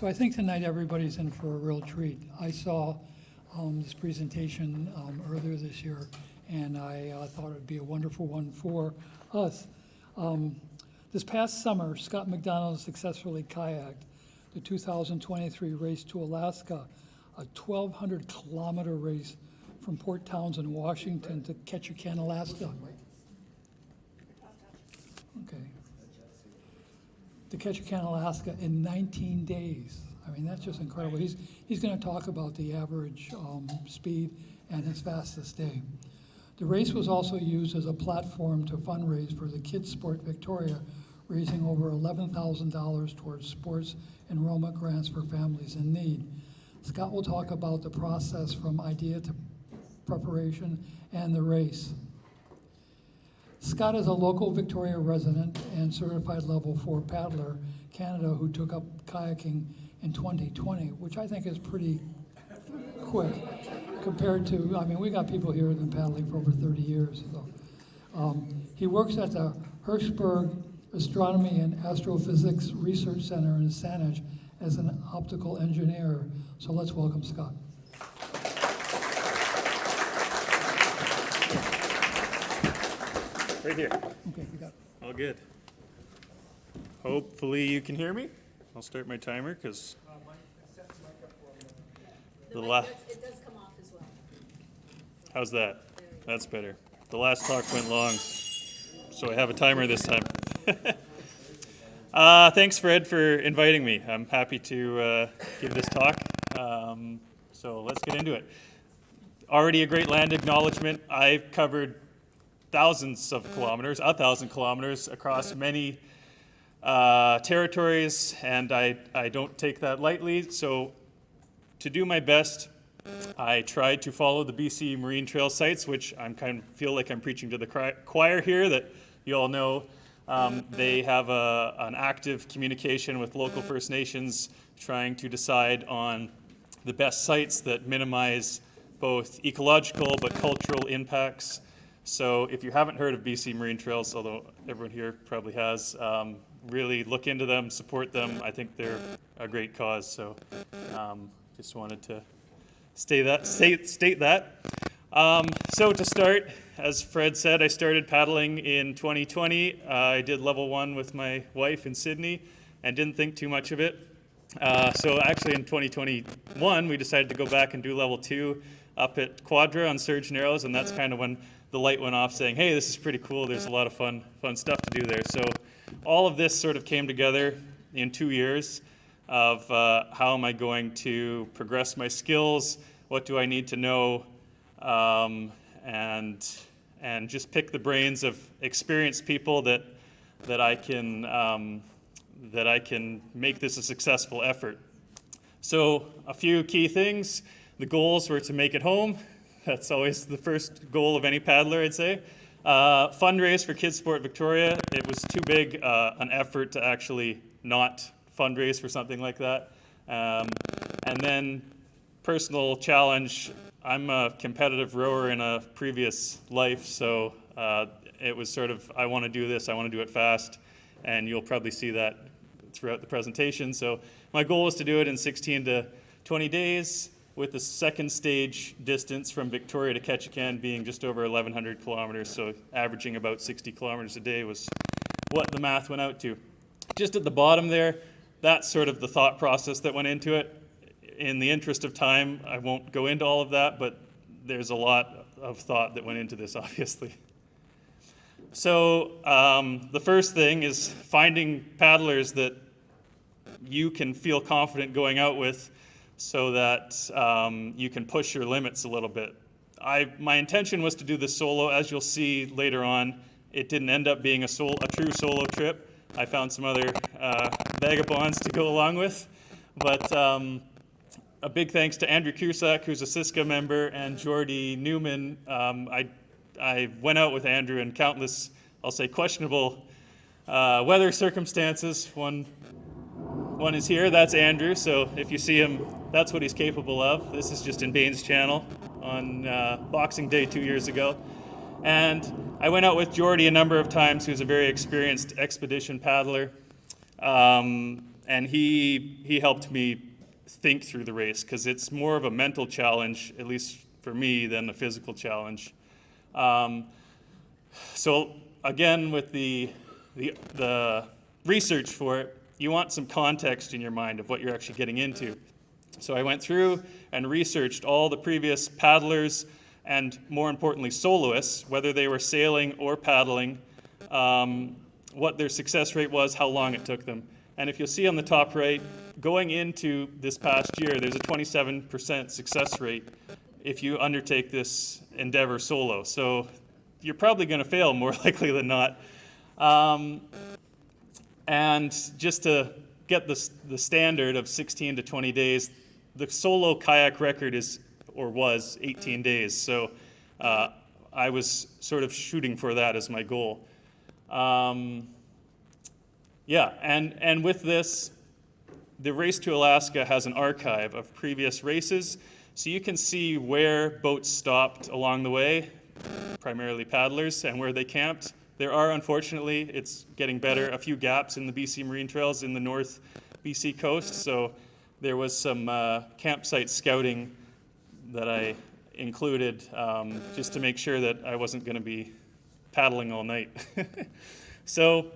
So I think tonight everybody's in for a real treat. I saw this presentation earlier this year, and I thought it would be a wonderful one for us. This past summer, Scott Macdonald successfully kayaked the 2023 race to Alaska, a 1,200-kilometer race from Port Townsend, Washington to Ketchikan, Alaska. Okay. To Ketchikan, Alaska in 19 days. I mean, that's just incredible. He's going to talk about the average speed and his fastest day. The race was also used as a platform to fundraise for the KidSport Victoria, raising over $11,000 towards sports enrollment grants for families in need. Scott will talk about the process from idea to preparation and the race. Scott is a local Victoria resident and certified level 4 paddler, Canada, who took up kayaking in 2020, which I think is pretty quick compared to, I mean, we got people here who have been paddling for over 30 years. So. He works at the Hirschberg Astronomy and Astrophysics Research Center in Saanich as an optical engineer. So let's welcome Scott. Right here. Okay, you got it. All good. Hopefully you can hear me. I'll start my timer because it does come off as well. How's that? That's better. The last talk went long, so I have a timer this time. Thanks, Fred, for inviting me. I'm happy to give this talk. So let's get into it. Already a great land acknowledgement. I've covered thousands of kilometers, 1,000 kilometers across many territories, and I don't take that lightly. So to do my best, I tried to follow the BC Marine Trail sites, which I'm kind of feel like I'm preaching to the choir here that you all know. They have an active communication with local First Nations, trying to decide on the best sites that minimize both ecological but cultural impacts. So if you haven't heard of BC Marine Trails, although everyone here probably has, really look into them, support them. I think they're a great cause. So just wanted to state that. So to start, as Fred said, I started paddling in 2020. I did level 1 with my wife in Sydney and didn't think too much of it. So actually in 2021, we decided to go back and do level 2 up at Quadra on Surge Narrows, and that's kind of when the light went off saying, hey, this is pretty cool. There's a lot of fun stuff to do there. So all of this sort of came together in 2 years of how am I going to progress my skills, what do I need to know, and just pick the brains of experienced people that I can make this a successful effort. So a few key things. The goals were to make it home. That's always the first goal of any paddler, I'd say. Fundraise for KidSport Victoria. It was too big an effort to actually not fundraise for something like that. And then personal challenge. I'm a competitive rower in a previous life, so it was sort of, I want to do this, I want to do it fast, and you'll probably see that throughout the presentation. So my goal was to do it in 16 to 20 days, with the second stage distance from Victoria to Ketchikan being just over 1,100 kilometers, so averaging about 60 kilometers a day was what the math went out to. Just at the bottom there, that's sort of the thought process that went into it. In the interest of time, I won't go into all of that, but there's a lot of thought that went into this, obviously. So the first thing is finding paddlers that you can feel confident going out with, so that you can push your limits a little bit. My intention was to do this solo. As you'll see later on, it didn't end up being a true solo trip. I found some other vagabonds to go along with. But a big thanks to Andrew Cusack, who's a Siska member, and Jordy Newman. I went out with Andrew in countless, I'll say, questionable weather circumstances. One is here, that's Andrew, so if you see him, that's what he's capable of. This is just in Baines Channel on Boxing Day 2 years ago. And I went out with Jordy a number of times, who's a very experienced expedition paddler. and he helped me think through the race because it's more of a mental challenge, at least for me, than a physical challenge. So again, with the research for it, you want some context in your mind of what you're actually getting into. So I went through and researched all the previous paddlers and, more importantly, soloists, whether they were sailing or paddling, what their success rate was, how long it took them. And if you'll see on the top right, going into this past year, there's a 27% success rate if you undertake this endeavor solo. So you're probably going to fail more likely than not. And just to get the standard of 16 to 20 days, the solo kayak record was 18 days. So I was sort of shooting for that as my goal. Yeah, and with this, the Race to Alaska has an archive of previous races, so you can see where boats stopped along the way, primarily paddlers, and where they camped. There are, unfortunately, it's getting better, a few gaps in the BC Marine Trails in the North BC coast, so there was some campsite scouting that I included just to make sure that I wasn't going to be paddling all night. So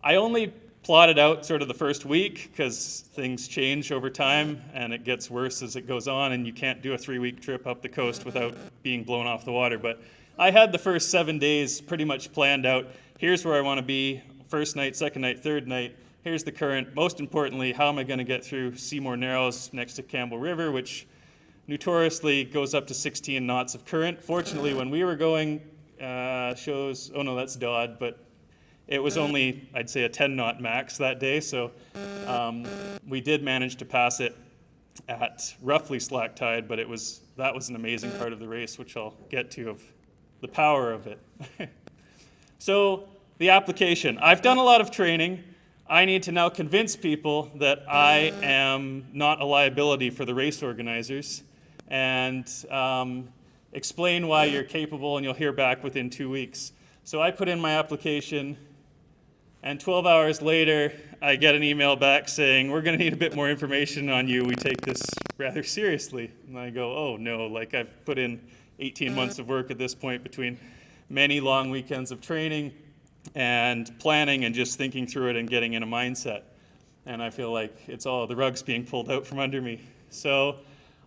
I only plotted out sort of the first week because things change over time and it gets worse as it goes on, and you can't do a 3-week trip up the coast without being blown off the water. But I had the first 7 days pretty much planned out. Here's where I want to be, first night, second night, third night. Here's the current. Most importantly, how am I going to get through Seymour Narrows next to Campbell River, which notoriously goes up to 16 knots of current. Fortunately, when we were going, shows, oh no, that's Dodd, but it was only, I'd say, a 10-knot max that day, so we did manage to pass it at roughly slack tide, but that was an amazing part of the race, which I'll get to, of the power of it. So the application. I've done a lot of training. I need to now convince people that I am not a liability for the race organizers, and explain why you're capable, and you'll hear back within 2 weeks. So I put in my application, and 12 hours later, I get an email back saying, we're going to need a bit more information on you. We take this rather seriously. And I go, oh no, like I've put in 18 months of work at this point between many long weekends of training and planning and just thinking through it and getting in a mindset. And I feel like it's all the rug's being pulled out from under me. So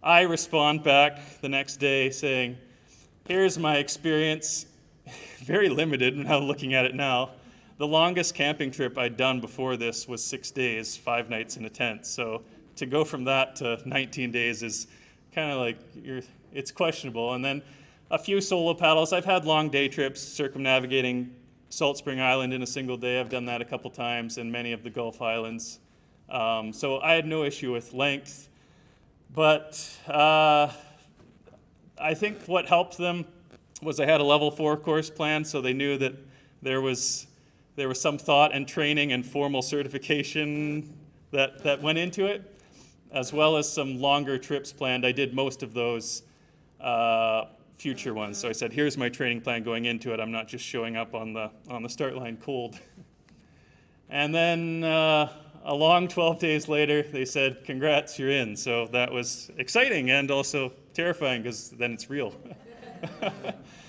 I respond back the next day saying, here's my experience, very limited now looking at it now. The longest camping trip I'd done before this was 6 days, 5 nights in a tent. So to go from that to 19 days is kind of like, it's questionable. And then a few solo paddles. I've had long day trips circumnavigating Salt Spring Island in a single day. I've done that a couple times, and many of the Gulf Islands. So I had no issue with length. But I think what helped them was I had a level 4 course plan, so they knew that there was some thought and training and formal certification that went into it, as well as some longer trips planned. I did most of those future ones. So I said, here's my training plan going into it. I'm not just showing up on the start line cold. And then a long 12 days later, they said, congrats, you're in. So that was exciting and also terrifying because then it's real.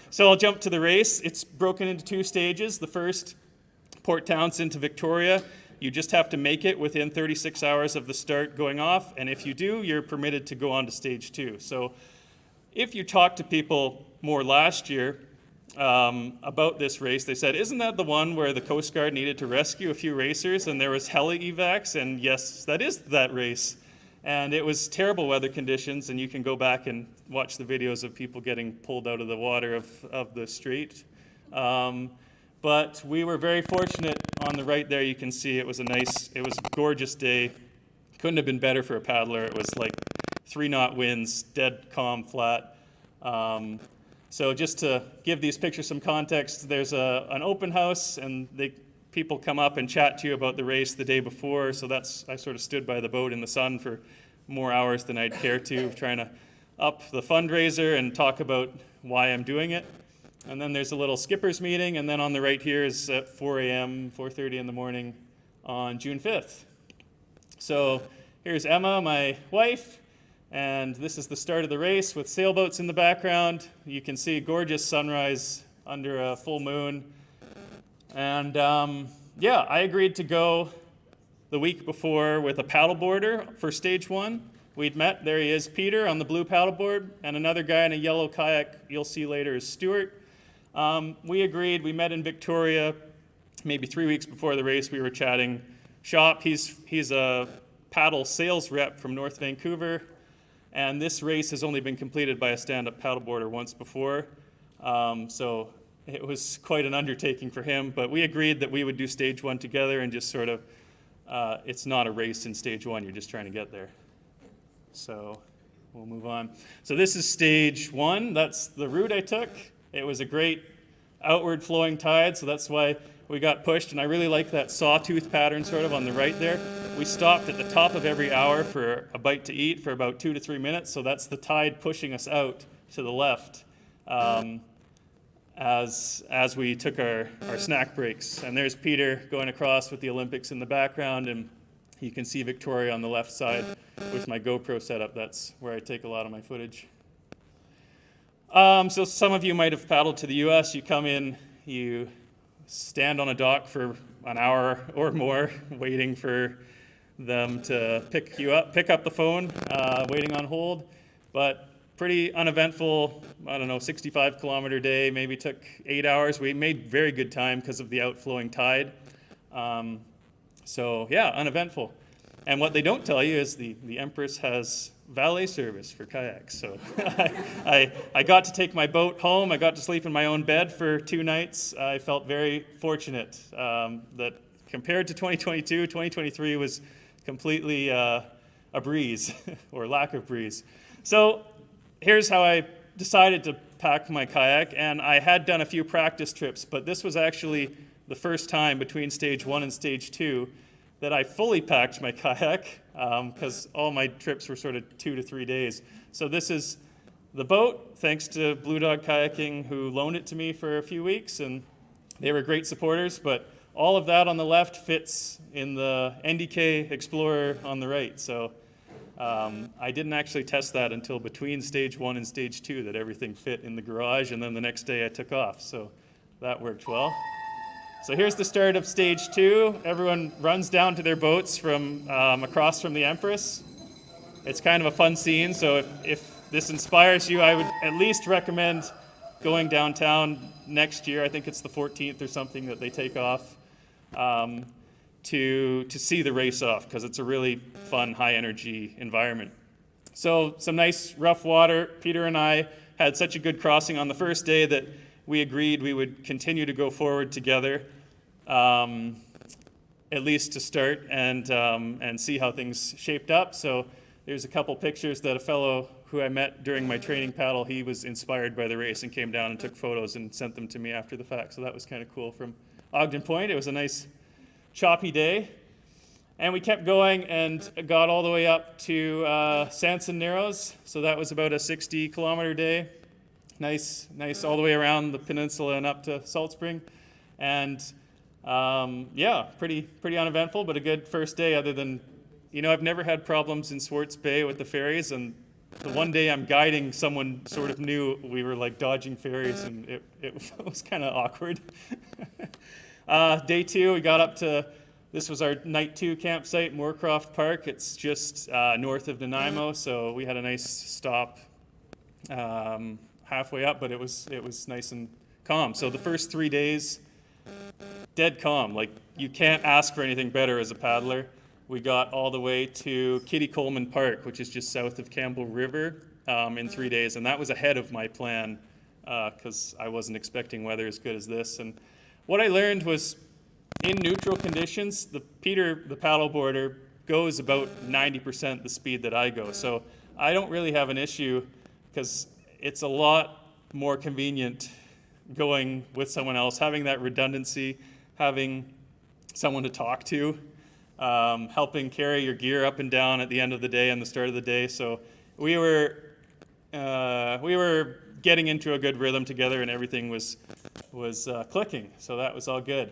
So I'll jump to the race. It's broken into 2 stages. The first, Port Townsend to Victoria. You just have to make it within 36 hours of the start going off, and if you do, you're permitted to go on to stage 2. So if you talk to people more last year about this race, they said, isn't that the one where the Coast Guard needed to rescue a few racers and there was heli evacs? And yes, that is that race. And it was terrible weather conditions, and you can go back and watch the videos of people getting pulled out of the water of the strait. But we were very fortunate. On the right there, you can see it was a gorgeous day. Couldn't have been better for a paddler. It was like 3-knot winds, dead calm, flat. So just to give these pictures some context, there's an open house, and people come up and chat to you about the race the day before. So I sort of stood by the boat in the sun for more hours than I'd care to, trying to up the fundraiser and talk about why I'm doing it. And then there's a little skipper's meeting, and then on the right here is at 4 a.m., 4:30 in the morning on June 5th. So here's Emma, my wife, and this is the start of the race with sailboats in the background. You can see a gorgeous sunrise under a full moon. And yeah, I agreed to go the week before with a paddleboarder for stage 1. We'd met, there he is, Peter on the blue paddleboard, and another guy in a yellow kayak you'll see later is Stuart. We agreed, we met in Victoria maybe 3 weeks before the race. We were chatting shop. He's a paddle sales rep from North Vancouver, and this race has only been completed by a stand-up paddleboarder once before. So it was quite an undertaking for him, but we agreed that we would do stage 1 together and just sort of, it's not a race in stage 1, you're just trying to get there. So we'll move on. So this is stage 1. That's the route I took. It was a great outward flowing tide, so that's why we got pushed. And I really like that sawtooth pattern sort of on the right there. We stopped at the top of every hour for a bite to eat for about 2 to 3 minutes. So that's the tide pushing us out to the left as we took our snack breaks. And there's Peter going across with the Olympics in the background, and you can see Victoria on the left side with my GoPro setup. That's where I take a lot of my footage. So some of you might have paddled to the US. You come in, you stand on a dock for an hour or more waiting for them to pick up the phone, waiting on hold. But pretty uneventful, 65-kilometer day, maybe took 8 hours. We made very good time because of the outflowing tide. So yeah, uneventful. And what they don't tell you is the Empress has valet service for kayaks. So I got to take my boat home. I got to sleep in my own bed for 2 nights. I felt very fortunate that compared to 2022, 2023 was completely a breeze or lack of breeze. So here's how I decided to pack my kayak. And I had done a few practice trips, but this was actually the first time between stage 1 and stage 2 that I fully packed my kayak, because all my trips were sort of 2 to 3 days. So this is the boat, thanks to Blue Dog Kayaking, who loaned it to me for a few weeks, and they were great supporters, but all of that on the left fits in the NDK Explorer on the right. So I didn't actually test that until between stage 1 and stage 2, that everything fit in the garage, and then the next day I took off. So that worked well. So here's the start of stage 2. Everyone runs down to their boats from across from the Empress. It's kind of a fun scene, so if this inspires you, I would at least recommend going downtown next year. I think it's the 14th or something that they take off to see the race off, because it's a really fun, high-energy environment. So some nice rough water. Peter and I had such a good crossing on the first day that we agreed we would continue to go forward together, at least to start, and see how things shaped up. So there's a couple pictures that a fellow who I met during my training paddle, he was inspired by the race and came down and took photos and sent them to me after the fact. So that was kind of cool from Ogden Point. It was a nice choppy day. And we kept going and got all the way up to Sanson Narrows. So that was about a 60-kilometer day. Nice all the way around the peninsula and up to Salt Spring. And yeah, pretty uneventful, but a good first day, other than, I've never had problems in Swartz Bay with the ferries, and the one day I'm guiding someone sort of new, we were like dodging ferries, and it was kind of awkward. Day 2, we got up to, this was our night 2 campsite, Moorcroft Park. It's just north of Nanaimo, so we had a nice stop halfway up, but it was nice and calm. So the first 3 days, dead calm. Like, you can't ask for anything better as a paddler. We got all the way to Kitty Coleman Park, which is just south of Campbell River, in 3 days, and that was ahead of my plan because I wasn't expecting weather as good as this. And what I learned was, in neutral conditions, Peter, the paddleboarder, goes about 90% the speed that I go. So I don't really have an issue, because it's a lot more convenient going with someone else, having that redundancy, having someone to talk to, helping carry your gear up and down at the end of the day and the start of the day. So we were getting into a good rhythm together, and everything was clicking. So that was all good.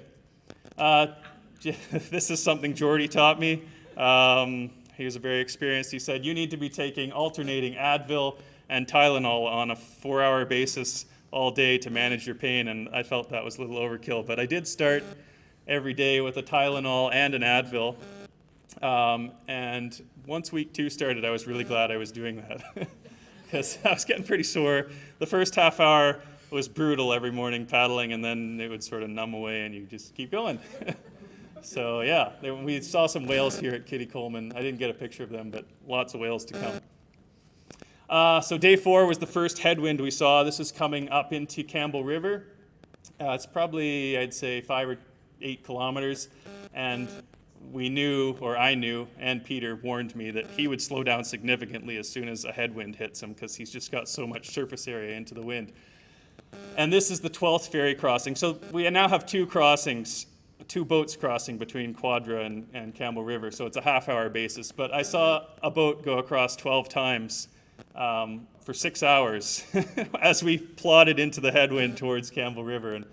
This is something Jordy taught me. He was very experienced. He said, you need to be taking alternating Advil and Tylenol on a 4-hour basis all day to manage your pain, and I felt that was a little overkill. But I did start every day with a Tylenol and an Advil. And once week 2 started, I was really glad I was doing that because I was getting pretty sore. The first half hour was brutal every morning paddling, and then it would sort of numb away and you just keep going. So yeah, we saw some whales here at Kitty Coleman. I didn't get a picture of them, but lots of whales to come. So day 4 was the first headwind we saw. This is coming up into Campbell River. It's probably, I'd say, 5 or 8 kilometers. And we knew, or I knew, and Peter warned me that he would slow down significantly as soon as a headwind hits him because he's just got so much surface area into the wind. And this is the 12th ferry crossing. So we now have 2 crossings, 2 boats crossing between Quadra and Campbell River. So it's a half-hour basis. But I saw a boat go across 12 times for 6 hours as we plodded into the headwind towards Campbell River. And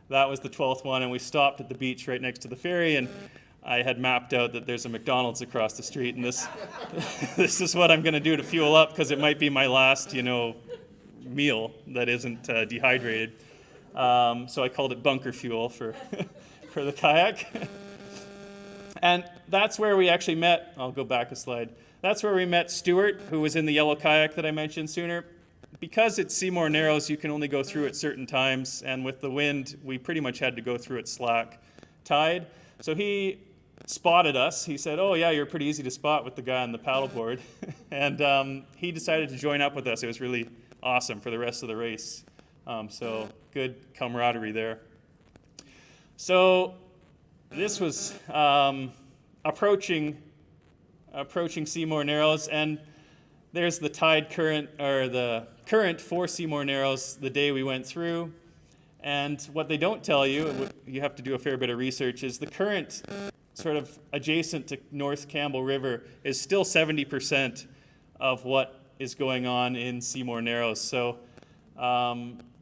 that was the 12th one. And we stopped at the beach right next to the ferry. And I had mapped out that there's a McDonald's across the street. And this is what I'm going to do to fuel up because it might be my last, meal that isn't dehydrated. So I called it bunker fuel for for the kayak. And that's where we actually met. I'll go back a slide. That's where we met Stuart, who was in the yellow kayak that I mentioned sooner. Because it's Seymour Narrows, you can only go through at certain times. And with the wind, we pretty much had to go through at slack tide. So he spotted us. He said, oh yeah, you're pretty easy to spot with the guy on the paddleboard. And he decided to join up with us. It was really awesome for the rest of the race. So good camaraderie there. So this was approaching Seymour Narrows, and there's the tide current, or the current for Seymour Narrows the day we went through. And what they don't tell you, you have to do a fair bit of research, is the current sort of adjacent to North Campbell River is still 70% of what is going on in Seymour Narrows. So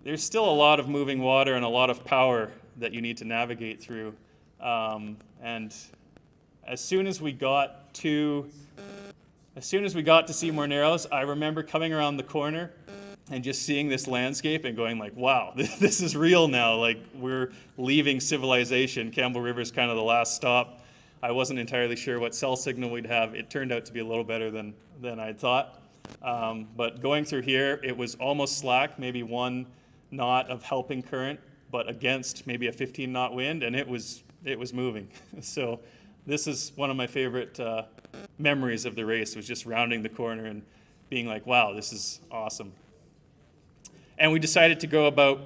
there's still a lot of moving water and a lot of power that you need to navigate through. And as soon as we got to Seymour Narrows, I remember coming around the corner and just seeing this landscape and going like, wow, this is real now. Like, we're leaving civilization. Campbell River is kind of the last stop. I wasn't entirely sure what cell signal we'd have. It turned out to be a little better than I'd thought. But going through here, it was almost slack, maybe 1 knot of helping current, but against maybe a 15-knot wind, and it was moving. So this is one of my favorite memories of the race, was just rounding the corner and being like, wow, this is awesome. And we decided to go about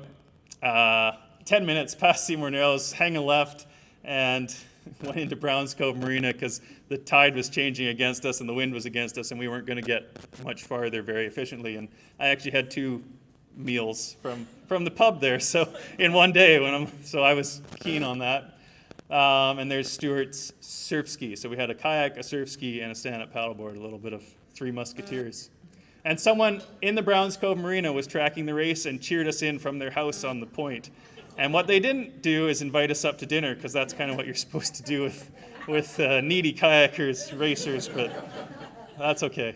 10 minutes past Seymour Narrows, hang a left, and went into Browns Cove Marina because the tide was changing against us and the wind was against us, and we weren't going to get much farther very efficiently. And I actually had 2 meals from the pub there, so in one day, so I was keen on that. And there's Stuart's surf ski. So we had a kayak, a surf ski, and a stand-up paddleboard, a little bit of 3 musketeers. And someone in the Browns Cove Marina was tracking the race and cheered us in from their house on the point. And what they didn't do is invite us up to dinner, because that's kind of what you're supposed to do with needy kayakers, racers, but that's okay.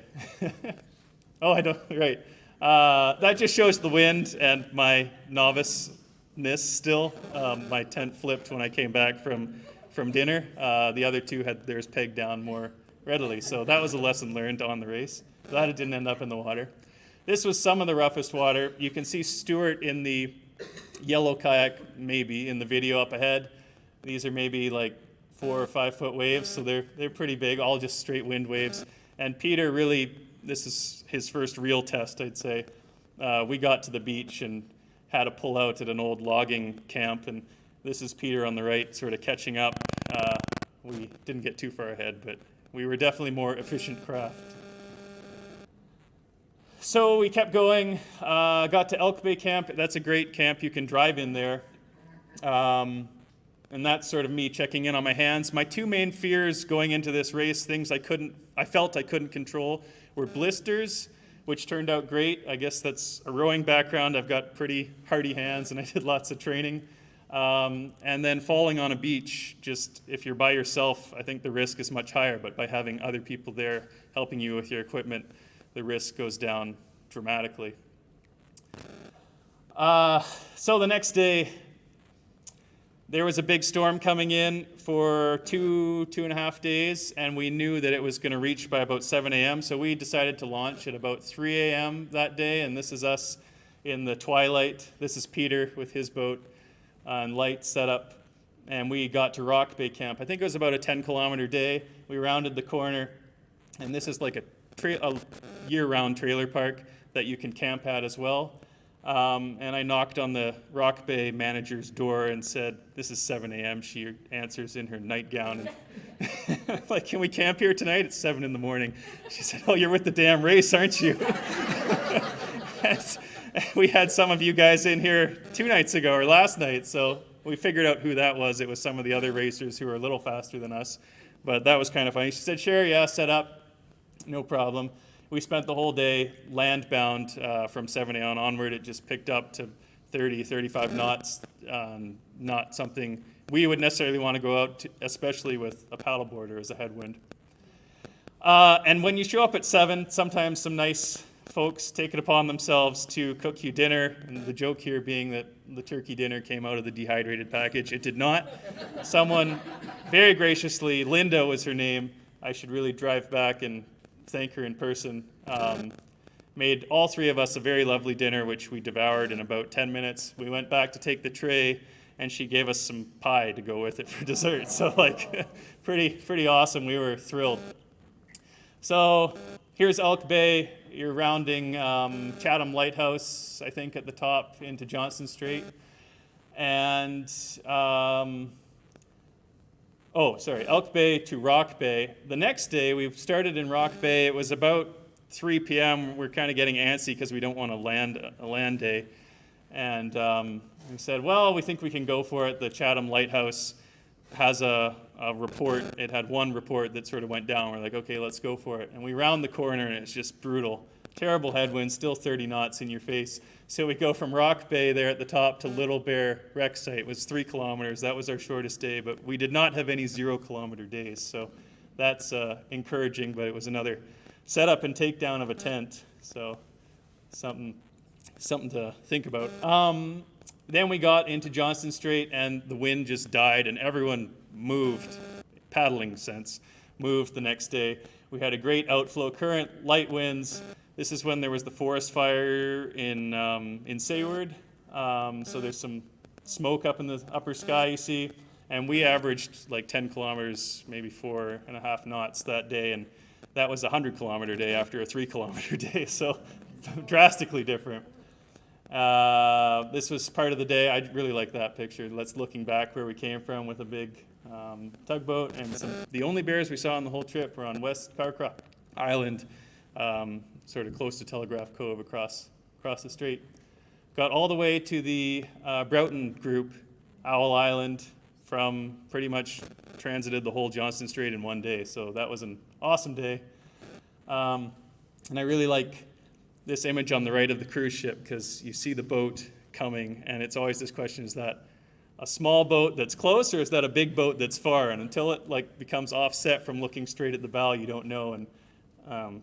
Oh, I don't, right. That just shows the wind and my noviceness still. My tent flipped when I came back from dinner. The other 2 had theirs pegged down more readily. So that was a lesson learned on the race. Glad it didn't end up in the water. This was some of the roughest water. You can see Stuart in the yellow kayak, maybe, in the video up ahead. These are maybe like 4 or 5 foot waves, so they're pretty big, all just straight wind waves. And Peter really, this is his first real test, I'd say. We got to the beach and had to pull out at an old logging camp, and this is Peter on the right, sort of catching up. We didn't get too far ahead, but we were definitely more efficient craft. So we kept going, got to Elk Bay Camp. That's a great camp. You can drive in there. And that's sort of me checking in on my hands. My 2 main fears going into this race, things I felt I couldn't control, were blisters, which turned out great. I guess that's a rowing background. I've got pretty hardy hands, and I did lots of training. And then falling on a beach, just if you're by yourself, I think the risk is much higher, but by having other people there helping you with your equipment, the risk goes down dramatically. So the next day, there was a big storm coming in for two and a half days, and we knew that it was going to reach by about 7 a.m., so we decided to launch at about 3 a.m. that day, and this is us in the twilight. This is Peter with his boat and light set up, and we got to Rock Bay Camp. I think it was about a 10-kilometer day. We rounded the corner, and this is like a year-round trailer park that you can camp at as well. And I knocked on the Rock Bay manager's door and said, "This is 7 a.m. She answers in her nightgown. And like, "Can we camp here tonight?" It's 7 in the morning. She said, "Oh, you're with the damn race, aren't you?" We had some of you guys in here 2 nights ago or last night, so we figured out who that was. It was some of the other racers who were a little faster than us. But that was kind of funny. She said, "Sure, yeah, set up. No problem." We spent the whole day land-bound from 7 a.m. onward. It just picked up to 30, 35 knots. Not something we would necessarily want to go out to, especially with a paddleboarder as a headwind. And when you show up at 7, sometimes some nice folks take it upon themselves to cook you dinner. And the joke here being that the turkey dinner came out of the dehydrated package. It did not. Someone very graciously, Linda was her name. I should really drive back and thank her in person, made all 3 of us a very lovely dinner, which we devoured in about 10 minutes. We went back to take the tray, and she gave us some pie to go with it for dessert. So, like, pretty awesome. We were thrilled. So here's Elk Bay. You're rounding Chatham Lighthouse, I think, at the top into Johnson Strait. And Elk Bay to Rock Bay. The next day, we started in Rock Bay. It was about 3 p.m. We're kind of getting antsy because we don't want to land a land day. And we said, well, we think we can go for it. The Chatham Lighthouse has a report. It had one report that sort of went down. We're like, okay, let's go for it. And we round the corner, and it's just brutal. Terrible headwind, still 30 knots in your face. So we go from Rock Bay there at the top to Little Bear Rec Site. It was 3 kilometers. That was our shortest day, but we did not have any 0-kilometer days. So that's encouraging, but it was another setup and takedown of a tent. So something to think about. Then we got into Johnson Strait, and the wind just died, and everyone moved, paddling sense, moved the next day. We had a great outflow current, light winds. This is when there was the forest fire in Sayward. So there's some smoke up in the upper sky you see. And we averaged like 10 kilometers, maybe 4.5 knots that day. And that was a 100-kilometer day after a 3-kilometer day. So drastically different. This was part of the day. I really like that picture. That's looking back where we came from with a big tugboat. And the only bears we saw on the whole trip were on West Carcroft Island, sort of close to Telegraph Cove across the strait. Got all the way to the Broughton group, Owl Island, from pretty much transited the whole Johnson Strait in one day. So that was an awesome day. And I really like this image on the right of the cruise ship because you see the boat coming, and it's always this question, is that a small boat that's close, or is that a big boat that's far? And until it like becomes offset from looking straight at the bow, you don't know, and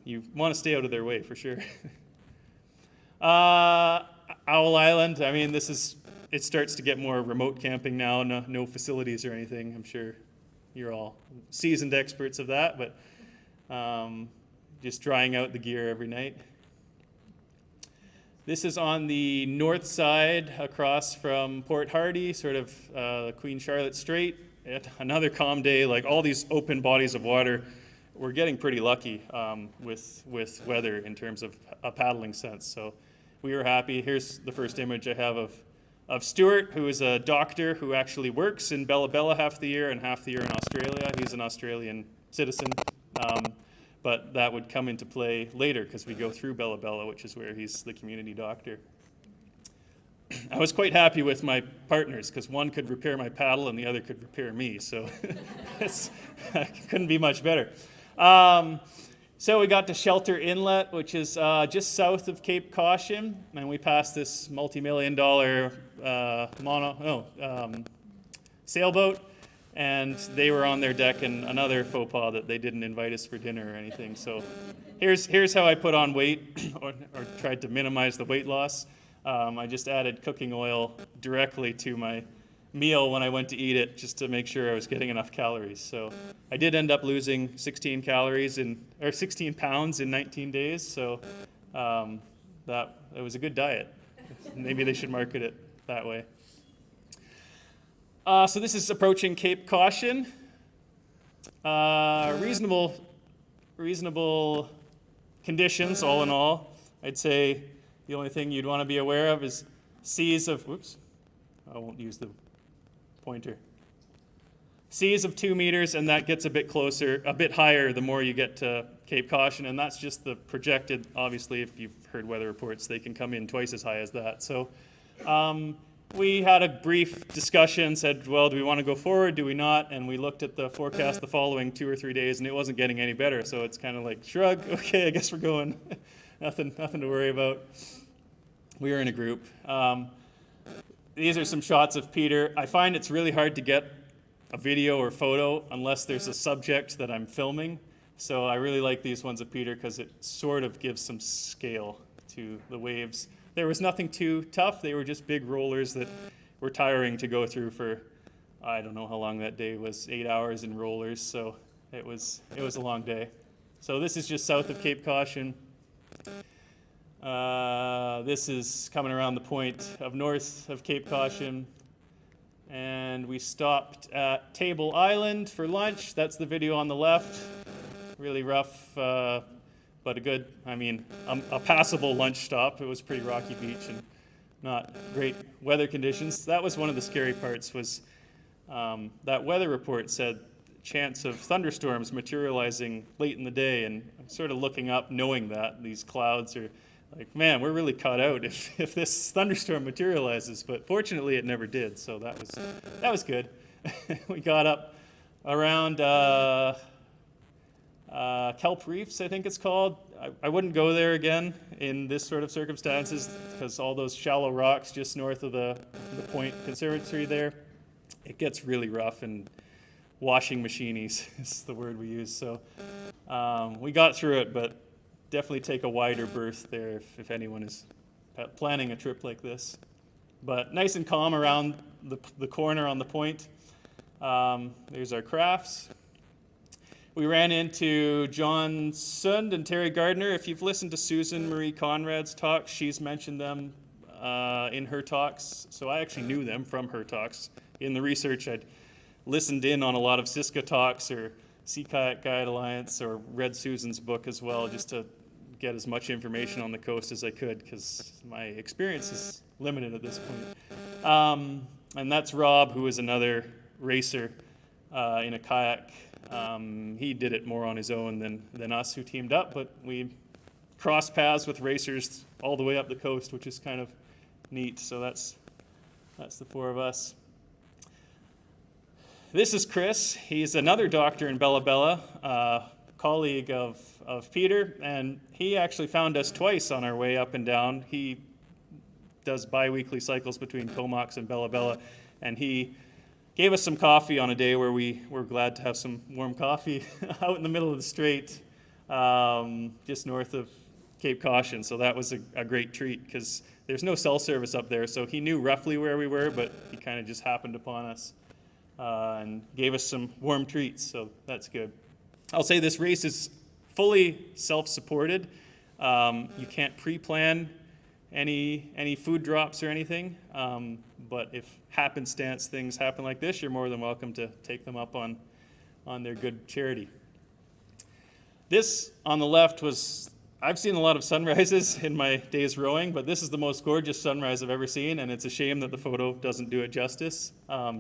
you want to stay out of their way for sure. Owl Island, I mean, it starts to get more remote camping now, no facilities or anything. I'm sure you're all seasoned experts of that, but just drying out the gear every night. This is on the north side across from Port Hardy, sort of Queen Charlotte Strait. Another calm day, like all these open bodies of water. We're getting pretty lucky with weather in terms of a paddling sense. So we were happy. Here's the first image I have of Stuart, who is a doctor who actually works in Bella Bella half the year and half the year in Australia. He's an Australian citizen. But that would come into play later because we go through Bella Bella, which is where he's the community doctor. I was quite happy with my partners because one could repair my paddle and the other could repair me, so it couldn't be much better. So we got to Shelter Inlet, which is just south of Cape Caution, and we passed this multi-million-dollar sailboat, and they were on their deck, and another faux pas that they didn't invite us for dinner or anything. So here's how I put on weight or tried to minimize the weight loss. I just added cooking oil directly to my meal when I went to eat it, just to make sure I was getting enough calories. So I did end up losing 16 pounds in 19 days. So that it was a good diet. Maybe they should market it that way. So this is approaching Cape Caution. Reasonable conditions, all in all. I'd say the only thing you'd want to be aware of is seas of, I won't use the pointer. Seas of 2 meters, and that gets a bit closer, a bit higher the more you get to Cape Caution, and that's just the projected. Obviously, if you've heard weather reports, they can come in twice as high as that. So we had a brief discussion, said, well, do we want to go forward, do we not? And we looked at the forecast the following 2 or 3 days, and it wasn't getting any better. So it's kind of like, shrug, okay, I guess we're going. Nothing to worry about. We were in a group. These are some shots of Peter. I find it's really hard to get a video or photo unless there's a subject that I'm filming. So I really like these ones of Peter because it sort of gives some scale to the waves. There was nothing too tough. They were just big rollers that were tiring to go through for, I don't know how long that day was, 8 hours in rollers. So it was a long day. So this is just south of Cape Caution. This is coming around the point of north of Cape Caution. And we stopped at Table Island for lunch. That's the video on the left. Really rough, but a good, a passable lunch stop. It was pretty rocky beach and not great weather conditions. That was one of the scary parts was that weather report said chance of thunderstorms materializing late in the day. And I'm sort of looking up knowing that these clouds are like, man, we're really caught out if this thunderstorm materializes. But fortunately, it never did. So that was good. We got up around Kelp Reefs, I think it's called. I wouldn't go there again in this sort of circumstances because all those shallow rocks just north of the Point Conservatory there, it gets really rough and washing machinies is the word we use. So we got through it, but definitely take a wider berth there if anyone is planning a trip like this. But nice and calm around the corner on the point. There's our crafts. We ran into John Sund and Terry Gardner. If you've listened to Susan Marie Conrad's talks, she's mentioned them in her talks. So I actually knew them from her talks. In the research, I'd listened in on a lot of Siska talks or Sea Kayak Guide Alliance or read Susan's book as well, just to get as much information on the coast as I could because my experience is limited at this point. And that's Rob, who is another racer in a kayak. He did it more on his own than us who teamed up, but we crossed paths with racers all the way up the coast, which is kind of neat. So that's the four of us. This is Chris. He's another doctor in Bella Bella, colleague of Peter, and he actually found us twice on our way up and down. He does bi-weekly cycles between Comox and Bella Bella, and he gave us some coffee on a day where we were glad to have some warm coffee out in the middle of the strait, just north of Cape Caution. So that was a great treat because there's no cell service up there, so he knew roughly where we were, but he kind of just happened upon us and gave us some warm treats, so that's good. I'll say this race is fully self-supported. You can't pre-plan any food drops or anything, but if happenstance things happen like this, you're more than welcome to take them up on their good charity. This on the left I've seen a lot of sunrises in my days rowing, but this is the most gorgeous sunrise I've ever seen, and it's a shame that the photo doesn't do it justice.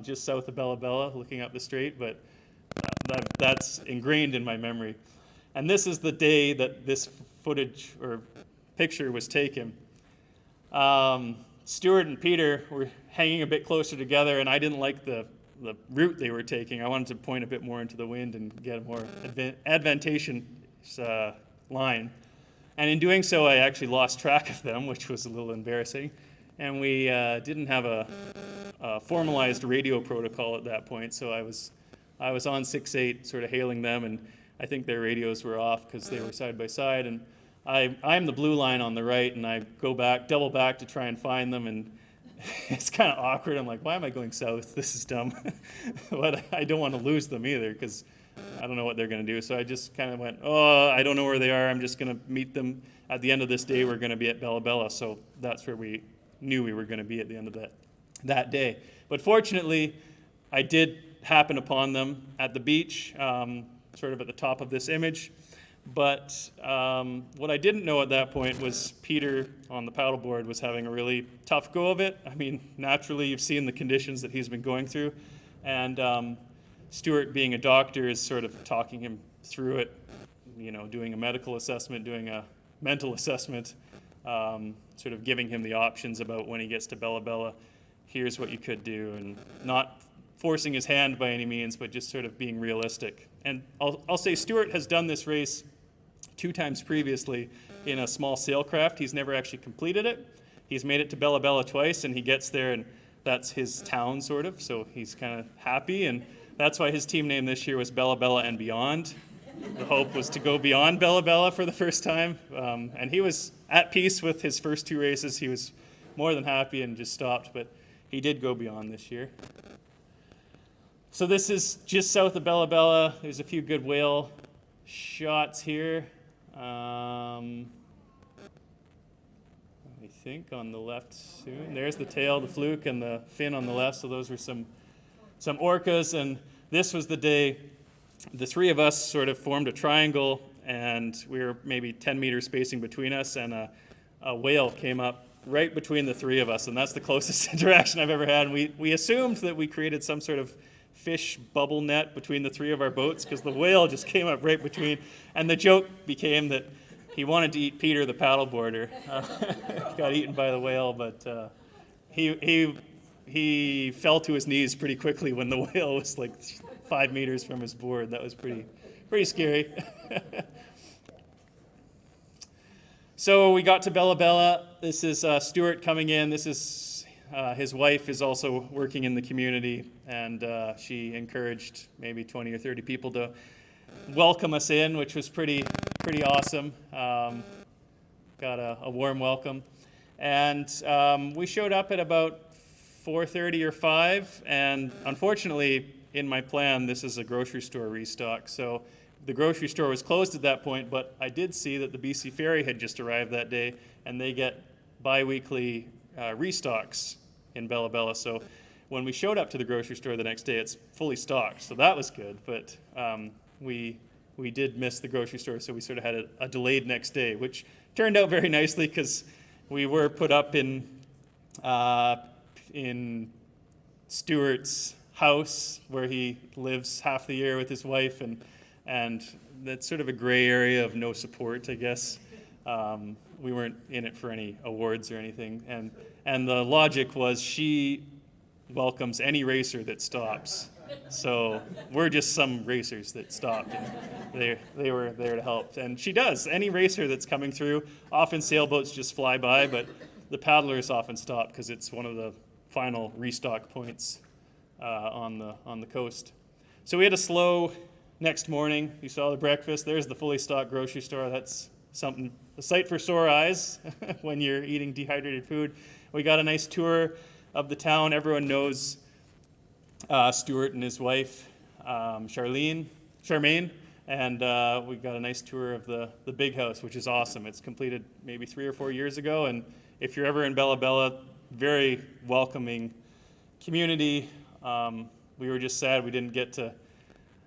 Just south of Bella Bella, looking up the strait, but that's ingrained in my memory. And this is the day that this footage or picture was taken. Stuart and Peter were hanging a bit closer together, and I didn't like the route they were taking. I wanted to point a bit more into the wind and get a more advantageous line. And in doing so, I actually lost track of them, which was a little embarrassing. and we didn't have a formalized radio protocol at that point, so I was on 6-8 sort of hailing them, and I think their radios were off because they were side by side, and I'm the blue line on the right, and I go back, double back to try and find them, and it's kind of awkward. I'm like, why am I going south? This is dumb. But I don't want to lose them either because I don't know what they're going to do. So I just kind of went, oh, I don't know where they are. I'm just going to meet them at the end of this day. We're going to be at Bella Bella. So that's where we knew we were going to be at the end of that day. But fortunately, I did happen upon them at the beach, sort of at the top of this image. But what I didn't know at that point was Peter on the paddleboard was having a really tough go of it. I mean, naturally, you've seen the conditions that he's been going through. And Stuart, being a doctor, is sort of talking him through it, you know, doing a medical assessment, doing a mental assessment, sort of giving him the options about when he gets to Bella Bella, here's what you could do, and not forcing his hand by any means, but just sort of being realistic. And I'll say Stuart has done this race 2 times previously in a small sailcraft. He's never actually completed it. He's made it to Bella Bella twice, and he gets there, and that's his town, sort of, so he's kind of happy, and that's why his team name this year was Bella Bella and Beyond. The hope was to go beyond Bella Bella for the first time, and he was at peace with his first 2 races. He was more than happy and just stopped, but he did go beyond this year. So this is just south of Bella Bella. There's a few good whale shots here. I think on the left soon. There's the tail, the fluke, and the fin on the left. So those were some orcas. And this was the day the 3 of us sort of formed a triangle, and we were maybe 10 meters spacing between us, and a whale came up right between the 3 of us, and that's the closest interaction I've ever had. And we assumed that we created some sort of fish bubble net between the 3 of our boats because the whale just came up right between, and the joke became that he wanted to eat Peter the paddleboarder. Got eaten by the whale, but he fell to his knees pretty quickly when the whale was like 5 meters from his board. That was pretty scary. So we got to Bella Bella. This is Stuart coming in. This is his wife is also working in the community, and she encouraged maybe 20 or 30 people to welcome us in, which was pretty awesome. Got a warm welcome. And we showed up at about 4:30 or 5, and unfortunately, in my plan, this is a grocery store restock. So the grocery store was closed at that point, but I did see that the BC Ferry had just arrived that day, and they get bi-weekly restocks in Bella Bella. So when we showed up to the grocery store the next day, it's fully stocked. So that was good, but we did miss the grocery store, so we sort of had a delayed next day, which turned out very nicely because we were put up in Stuart's house where he lives half the year with his wife, and that's sort of a gray area of no support, I guess. We weren't in it for any awards or anything, and the logic was she welcomes any racer that stops. So we're just some racers that stopped, and they were there to help. And she does. Any racer that's coming through, often sailboats just fly by, but the paddlers often stop because it's one of the final restock points on the coast. So we had a slow next morning. You saw the breakfast. There's the fully stocked grocery store. That's something, a sight for sore eyes when you're eating dehydrated food. We got a nice tour of the town. Everyone knows Stuart and his wife, Charmaine, and we got a nice tour of the big house, which is awesome. It's completed maybe 3 or 4 years ago, and if you're ever in Bella Bella, very welcoming community. We were just sad we didn't get to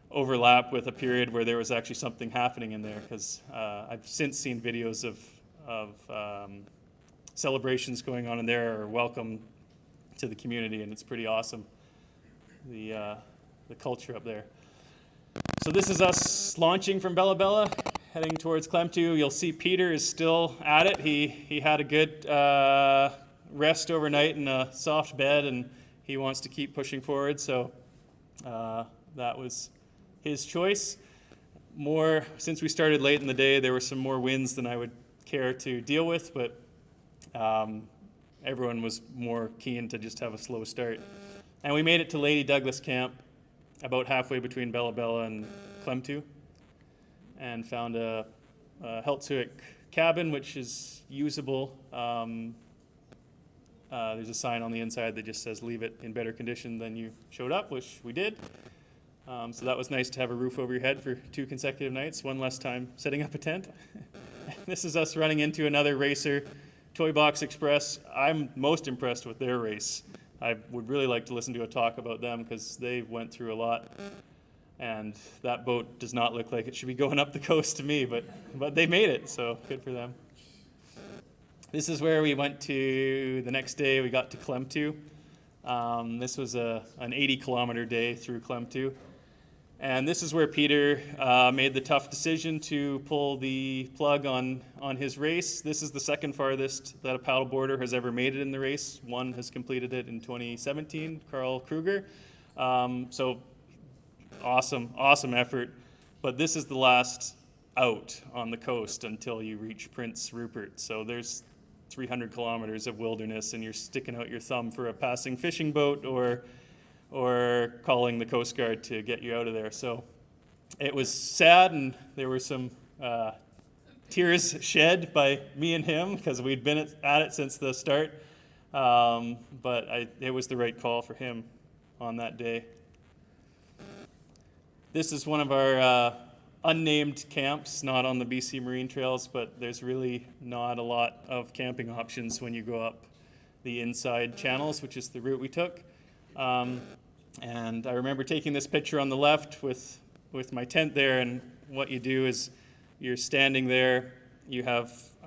overlap with a period where there was actually something happening in there, because I've since seen videos of celebrations going on in there, or welcome to the community, and it's pretty awesome, the culture up there. So this is us launching from Bella Bella, heading towards Clemtu. You'll see Peter is still at it. He had a good rest overnight in a soft bed, and he wants to keep pushing forward, so that was his choice. Since we started late in the day, there were some more winds than I would care to deal with, but everyone was more keen to just have a slow start. And we made it to Lady Douglas Camp, about halfway between Bella Bella and Klemtu, and found a Heltsuik cabin, which is usable. There's a sign on the inside that just says leave it in better condition than you showed up, which we did. So that was nice to have a roof over your head for 2 consecutive nights, one less time setting up a tent. This is us running into another racer, Toy Box Express. I'm most impressed with their race. I would really like to listen to a talk about them because they went through a lot. And that boat does not look like it should be going up the coast to me, but they made it, so good for them. This is where we went to the next day. We got to Klemtu. This was an 80-kilometer day through Klemtu. And this is where Peter made the tough decision to pull the plug on his race. This is the second farthest that a paddleboarder has ever made it in the race. One has completed it in 2017, Carl Kruger. So awesome effort. But this is the last out on the coast until you reach Prince Rupert. So there's 300 kilometers of wilderness, and you're sticking out your thumb for a passing fishing boat or calling the Coast Guard to get you out of there. So it was sad, and there were some tears shed by me and him because we'd been at it since the start. But it was the right call for him on that day. This is one of our unnamed camps, not on the BC Marine Trails, but there's really not a lot of camping options when you go up the inside channels, which is the route we took. And I remember taking this picture on the left with my tent there, and what you do is you're standing there,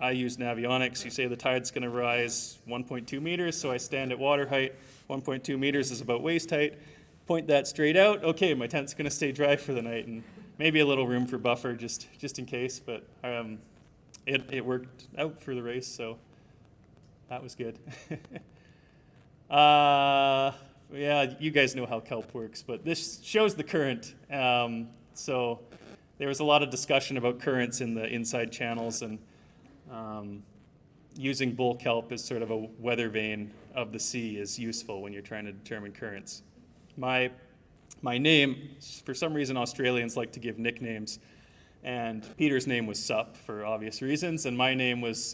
I use Navionics, you say the tide's gonna rise 1.2 meters, so I stand at water height, 1.2 meters is about waist height, point that straight out, okay, my tent's gonna stay dry for the night, and maybe a little room for buffer just in case, but it worked out for the race, so that was good. Yeah, you guys know how kelp works, but this shows the current. So there was a lot of discussion about currents in the inside channels, and using bull kelp as sort of a weather vane of the sea is useful when you're trying to determine currents. My name, for some reason Australians like to give nicknames, and Peter's name was Sup for obvious reasons, and my name was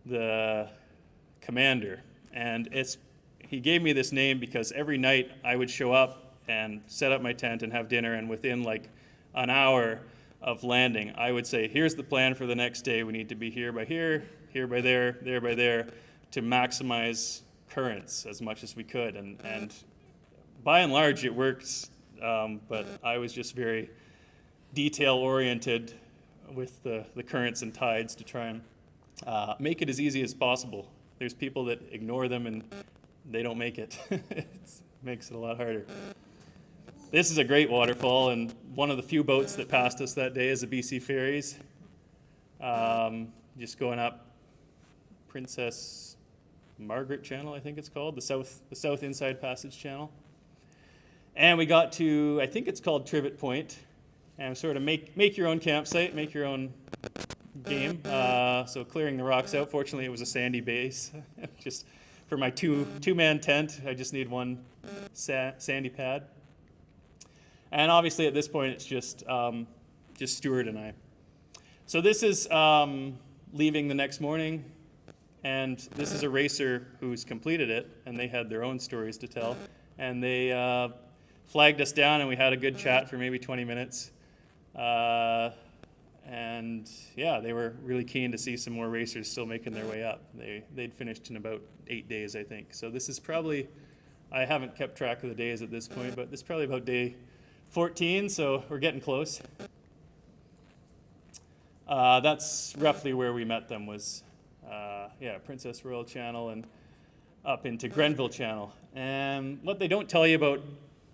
the Commander. And he gave me this name because every night I would show up and set up my tent and have dinner, and within like an hour of landing, I would say, here's the plan for the next day. We need to be here by here by there by there, to maximize currents as much as we could. And by and large, it works, but I was just very detail-oriented with the currents and tides to try and make it as easy as possible. There's people that ignore them and they don't make it. It makes it a lot harder. This is a great waterfall, and one of the few boats that passed us that day is the BC Ferries. Just going up Princess Margaret Channel, I think it's called, the South Inside Passage Channel. And we got to, I think it's called Trivet Point, and sort of make your own campsite, make your own game. So clearing the rocks out. Fortunately, it was a sandy base. Just for my two-man tent, I just need one sandy pad. And obviously, at this point, it's just Stuart and I. So this is leaving the next morning, and this is a racer who's completed it, and they had their own stories to tell. And they flagged us down, and we had a good chat for maybe 20 minutes. And yeah, they were really keen to see some more racers still making their way up. They'd finished in about 8 days, I think. So this is probably, I haven't kept track of the days at this point, but this is probably about day 14, so we're getting close. That's roughly where we met them, was Princess Royal Channel and up into Grenville Channel. And what they don't tell you about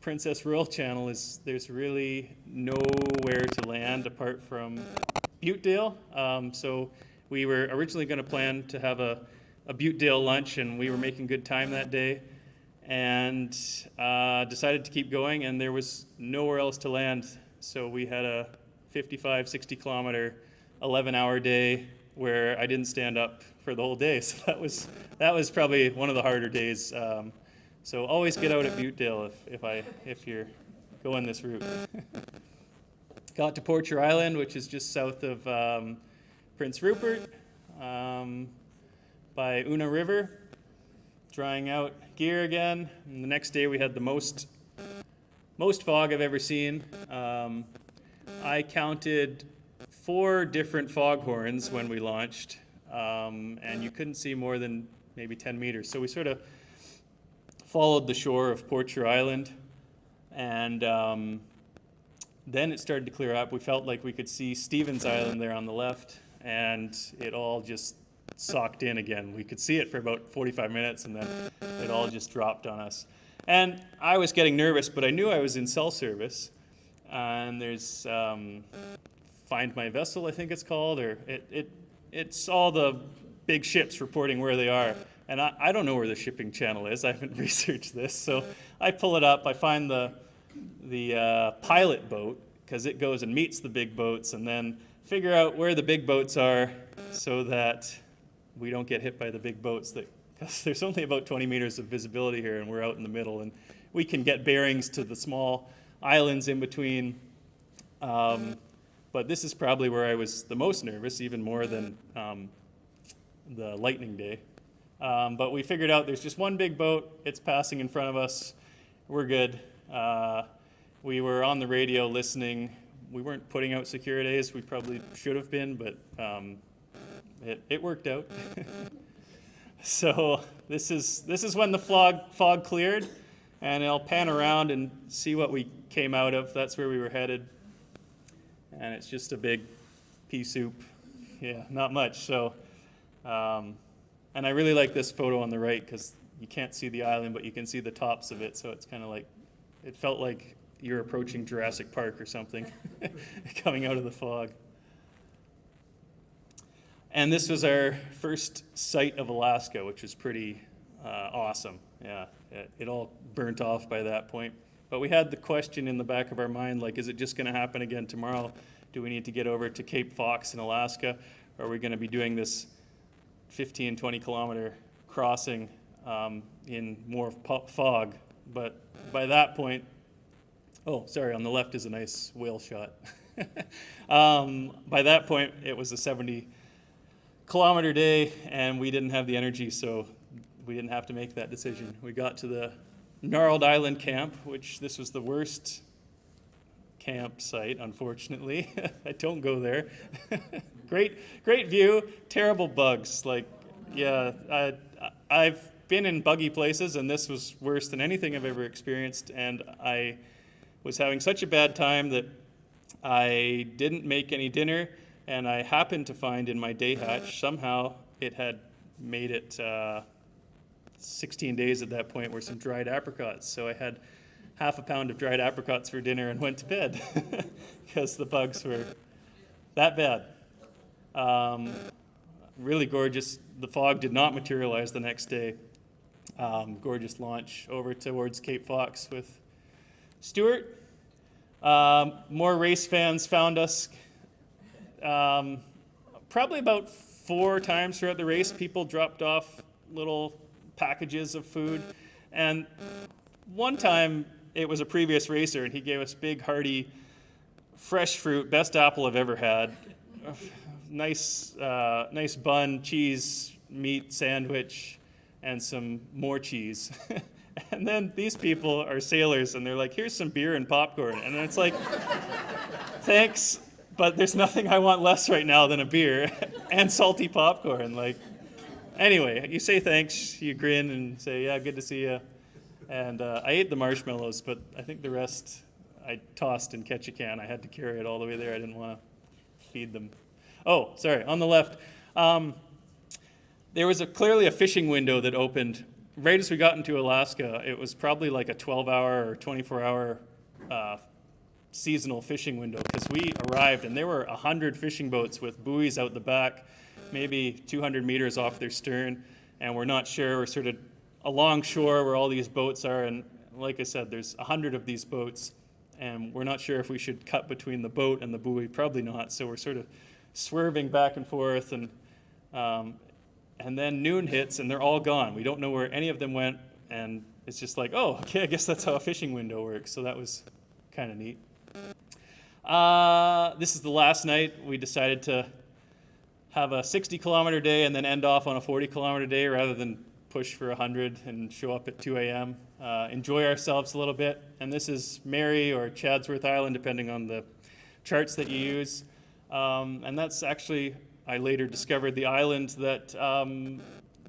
Princess Royal Channel is there's really nowhere to land apart from Butedale. So we were originally going to plan to have a Butedale lunch, and we were making good time that day, and decided to keep going, and there was nowhere else to land. So we had a 55, 60 kilometer, 11-hour day where I didn't stand up for the whole day. So that was probably one of the harder days. So always get out at Buttedale if you're going this route. Got to Porcher Island, which is just south of Prince Rupert, by Una River. Drying out gear again. And the next day we had the most fog I've ever seen. I counted 4 different foghorns when we launched, and you couldn't see more than maybe 10 meters. So we sort of followed the shore of Porcher Island, and then it started to clear up. We felt like we could see Stevens Island there on the left, and it all just socked in again. We could see it for about 45 minutes, and then it all just dropped on us. And I was getting nervous, but I knew I was in cell service, and there's Find My Vessel, I think it's called, or it's all the big ships reporting where they are. And I don't know where the shipping channel is. I haven't researched this. So I pull it up. I find the pilot boat, because it goes and meets the big boats, and then figure out where the big boats are so that we don't get hit by the big boats. Because there's only about 20 meters of visibility here, and we're out in the middle. And we can get bearings to the small islands in between. But this is probably where I was the most nervous, even more than the lightning day. But we figured out there's just one big boat. It's passing in front of us. We're good. We were on the radio listening. We weren't putting out Securidays. We probably should have been, but it worked out. So this is when the fog cleared, and I'll pan around and see what we came out of. That's where we were headed. And it's just a big pea soup. Yeah, not much. So, and I really like this photo on the right because you can't see the island, but you can see the tops of it. So it's kind of like, it felt like you're approaching Jurassic Park or something, coming out of the fog. And this was our first sight of Alaska, which was pretty awesome. Yeah, it all burnt off by that point. But we had the question in the back of our mind, like, is it just going to happen again tomorrow? Do we need to get over to Cape Fox in Alaska? Or are we going to be doing this 15, 20 kilometer crossing in more fog? But by that point, oh, sorry, on the left is a nice whale shot. By that point, it was a 70-kilometer day, and we didn't have the energy, so we didn't have to make that decision. We got to the Gnarled Island camp, which this was the worst campsite, unfortunately. I don't go there. Great view, terrible bugs. Like, yeah, I've been in buggy places, and this was worse than anything I've ever experienced, and I was having such a bad time that I didn't make any dinner, and I happened to find in my day hatch, somehow it had made it 16 days at that point, were some dried apricots. So I had half a pound of dried apricots for dinner and went to bed because the bugs were that bad. Really gorgeous. The fog did not materialize the next day. Gorgeous launch over towards Cape Fox with Stuart. More race fans found us. Probably about 4 times throughout the race, people dropped off little packages of food. And one time, it was a previous racer, and he gave us big, hearty, fresh fruit, best apple I've ever had. Nice bun, cheese, meat sandwich, and some more cheese. And then these people are sailors, and they're like, here's some beer and popcorn. And it's like, thanks, but there's nothing I want less right now than a beer and salty popcorn. Like, anyway, you say thanks, you grin and say, yeah, good to see you. And I ate the marshmallows, but I think the rest I tossed in Ketchikan. I had to carry it all the way there. I didn't want to feed them. Oh, sorry, on the left. There was clearly a fishing window that opened right as we got into Alaska. It was probably like a 12-hour or 24-hour seasonal fishing window, because we arrived and there were 100 fishing boats with buoys out the back, maybe 200 meters off their stern, and we're not sure. We're sort of along shore where all these boats are, and like I said, there's 100 of these boats, and we're not sure if we should cut between the boat and the buoy. Probably not, so we're sort of swerving back and forth, and And then noon hits and they're all gone. We don't know where any of them went, and it's just like, oh, okay, I guess that's how a fishing window works. So that was kind of neat. This is the last night. We decided to have a 60-kilometer day and then end off on a 40-kilometer day rather than push for 100 and show up at 2 a.m. Enjoy ourselves a little bit. And this is Mary or Chadsworth Island, depending on the charts that you use. And that's actually, I later discovered, the island that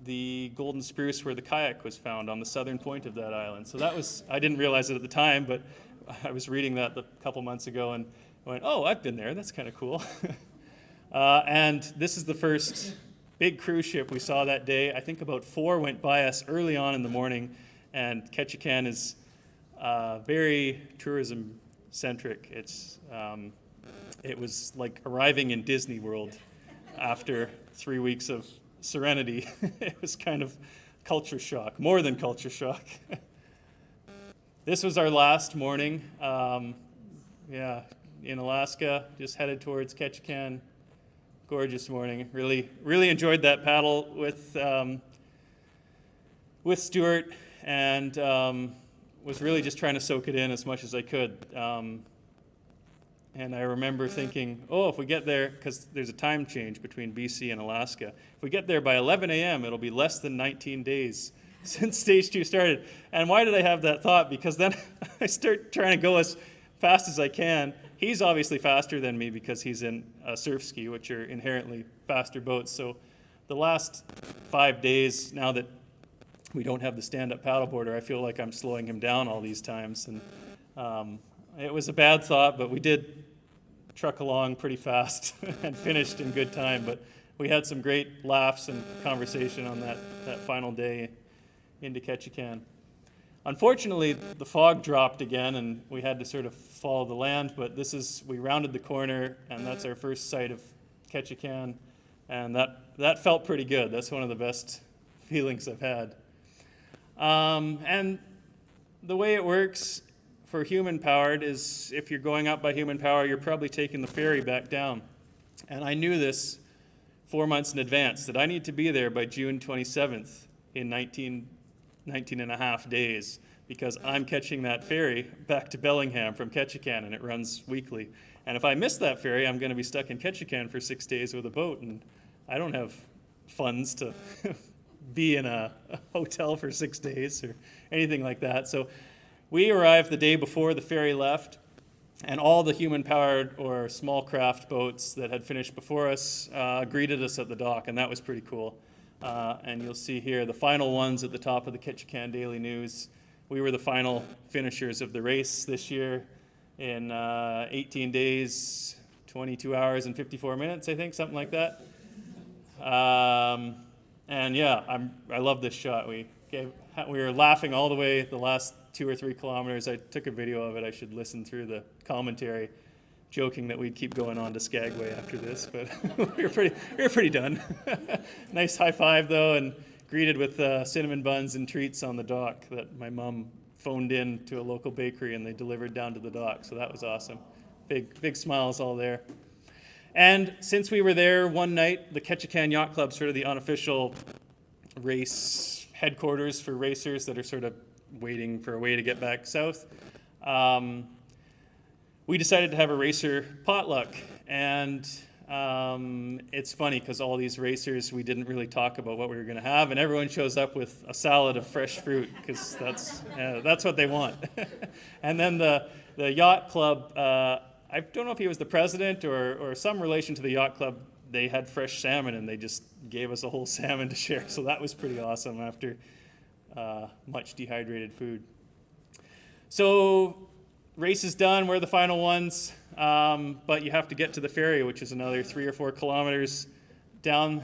the golden spruce where the kayak was found, on the southern point of that island. So that was, I didn't realize it at the time, but I was reading that a couple months ago and went, oh, I've been there. That's kind of cool. And this is the first big cruise ship we saw that day. I think about 4 went by us early on in the morning, and Ketchikan is very tourism-centric. It was like arriving in Disney World after 3 weeks of serenity. It was kind of culture shock, more than culture shock. This was our last morning, in Alaska, just headed towards Ketchikan. Gorgeous morning. Really enjoyed that paddle with Stuart, and was really just trying to soak it in as much as I could. And I remember thinking, oh, if we get there, because there's a time change between BC and Alaska, if we get there by 11 a.m., it'll be less than 19 days since stage 2 started. And why did I have that thought? Because then I start trying to go as fast as I can. He's obviously faster than me because he's in a surf ski, which are inherently faster boats. So the last 5 days, now that we don't have the stand-up paddleboarder, I feel like I'm slowing him down all these times. And it was a bad thought, but we did truck along pretty fast and finished in good time. But we had some great laughs and conversation on that final day into Ketchikan. Unfortunately, the fog dropped again, and we had to sort of follow the land, but we rounded the corner, and that's our first sight of Ketchikan, and that felt pretty good. That's one of the best feelings I've had. And the way it works for human-powered is if you're going up by human power, you're probably taking the ferry back down. And I knew this 4 months in advance, that I need to be there by June 27th in 19 and a half days, because I'm catching that ferry back to Bellingham from Ketchikan, and it runs weekly. And if I miss that ferry, I'm going to be stuck in Ketchikan for 6 days with a boat, and I don't have funds to be in a hotel for 6 days or anything like that. So we arrived the day before the ferry left, and all the human-powered or small craft boats that had finished before us greeted us at the dock, and that was pretty cool. And you'll see here the final ones at the top of the Ketchikan Daily News. We were the final finishers of the race this year in 18 days, 22 hours and 54 minutes, I think, something like that. And yeah, I love this shot. We were laughing all the way the last 2 or 3 kilometers. I took a video of it. I should listen through the commentary, joking that we'd keep going on to Skagway after this, but we were pretty done. Nice high five though, and greeted with cinnamon buns and treats on the dock that my mom phoned in to a local bakery and they delivered down to the dock. So that was awesome. Big smiles all there. And since we were there one night, the Ketchikan Yacht Club, sort of the unofficial race headquarters for racers that are sort of waiting for a way to get back south. We decided to have a racer potluck, and it's funny because all these racers, we didn't really talk about what we were going to have, and everyone shows up with a salad of fresh fruit because that's what they want. And then the yacht club, I don't know if he was the president or some relation to the yacht club, they had fresh salmon and they just gave us a whole salmon to share, so that was pretty awesome after much dehydrated food. So race is done, we're the final ones, but you have to get to the ferry, which is another 3 or 4 kilometers down,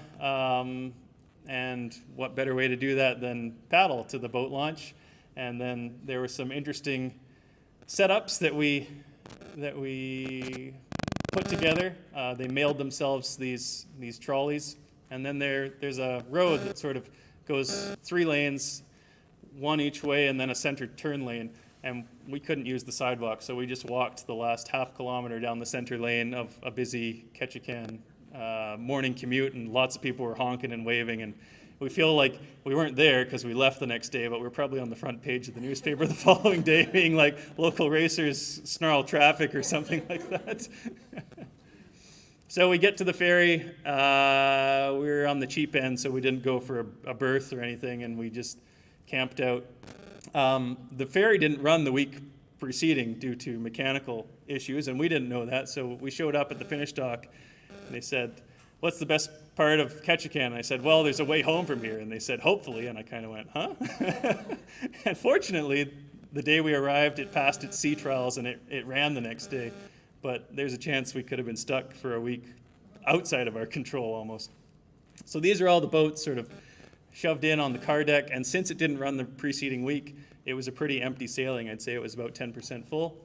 and what better way to do that than paddle to the boat launch. And then there were some interesting setups that we put together. They mailed themselves these trolleys, and then there's a road that sort of goes 3 lanes, 1 each way, and then a centered turn lane. And we couldn't use the sidewalk, so we just walked the last half kilometer down the center lane of a busy Ketchikan morning commute, and lots of people were honking and waving, and we feel like we weren't there because we left the next day, but we're probably on the front page of the newspaper the following day being like, local racers snarl traffic or something like that. So we get to the ferry. We were on the cheap end, so we didn't go for a berth or anything, and we just camped out. The ferry didn't run the week preceding due to mechanical issues, and we didn't know that, so we showed up at the finish dock, and they said, what's the best part of Ketchikan? And I said, well, there's a way home from here. And they said, hopefully. And I kind of went, huh? And fortunately, the day we arrived, it passed its sea trials and it ran the next day. But there's a chance we could have been stuck for a week outside of our control almost. So these are all the boats sort of shoved in on the car deck. And since it didn't run the preceding week, it was a pretty empty sailing. I'd say it was about 10% full.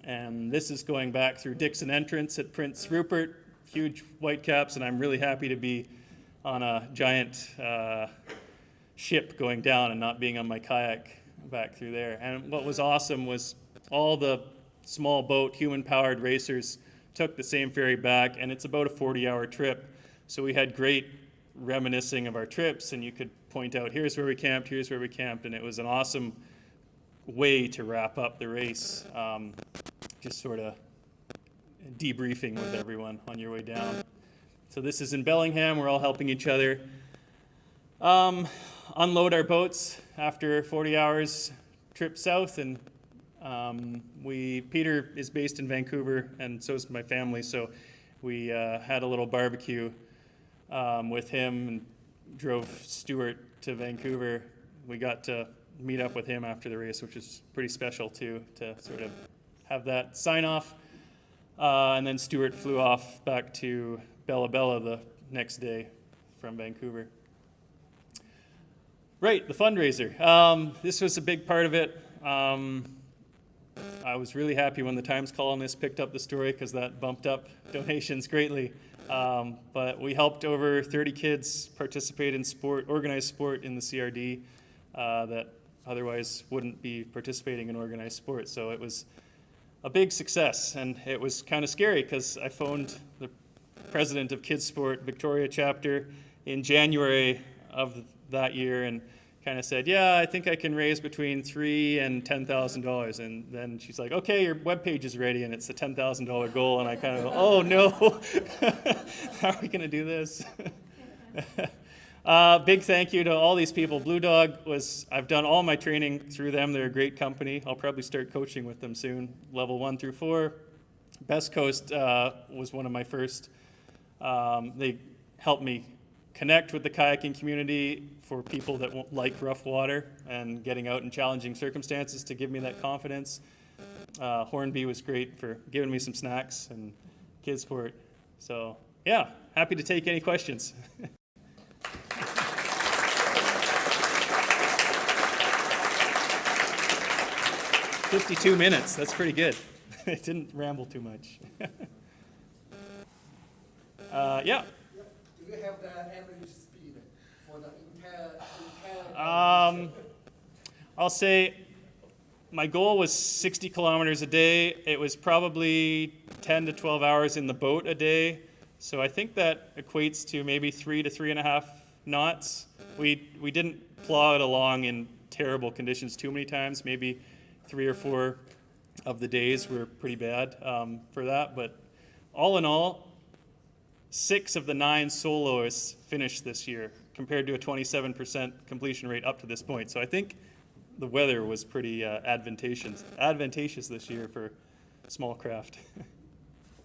And this is going back through Dixon Entrance at Prince Rupert. Huge whitecaps, and I'm really happy to be on a giant ship going down and not being on my kayak back through there. And what was awesome was all the small boat, human-powered racers took the same ferry back, and it's about a 40-hour trip. So we had great reminiscing of our trips, and you could point out, here's where we camped, here's where we camped, and it was an awesome way to wrap up the race, just sort of debriefing with everyone on your way down. So this is in Bellingham. We're all helping each other unload our boats after 40 hours trip south, and Peter is based in Vancouver, and so is my family, so we had a little barbecue with him and drove Stuart to Vancouver. We got to meet up with him after the race, which is pretty special too, to sort of have that sign off. And then Stuart flew off back to Bella Bella the next day from Vancouver. Right, the fundraiser. This was a big part of it. I was really happy when the Times columnist picked up the story because that bumped up donations greatly. But we helped over 30 kids participate in organized sport in the CRD that otherwise wouldn't be participating in organized sport. So it was a big success, and it was kind of scary because I phoned the president of KidSport Victoria chapter in January of that year and kind of said, yeah, I think I can raise between $3,000 and $10,000. And then she's like, okay, your webpage is ready, and it's a $10,000 goal. And I kind of go, oh no, how are we going to do this? Big thank you to all these people. Blue Dog I've done all my training through them. They're a great company. I'll probably start coaching with them soon, level 1 through 4. Best Coast was one of my first. They helped me connect with the kayaking community for people that won't like rough water and getting out in challenging circumstances to give me that confidence. Hornby was great for giving me some snacks, and KidSport. So yeah, happy to take any questions. 52 minutes, that's pretty good. It didn't ramble too much. Yeah. Do you have the average speed for the entire I'll say my goal was 60 kilometers a day. It was probably 10 to 12 hours in the boat a day. So I think that equates to maybe 3 to 3.5 knots. We didn't plow it along in terrible conditions too many times. Maybe 3 or 4 of the days were pretty bad for that. But all in all, 6 of the 9 soloists finished this year, compared to a 27% completion rate up to this point. So I think the weather was pretty advantageous this year for small craft.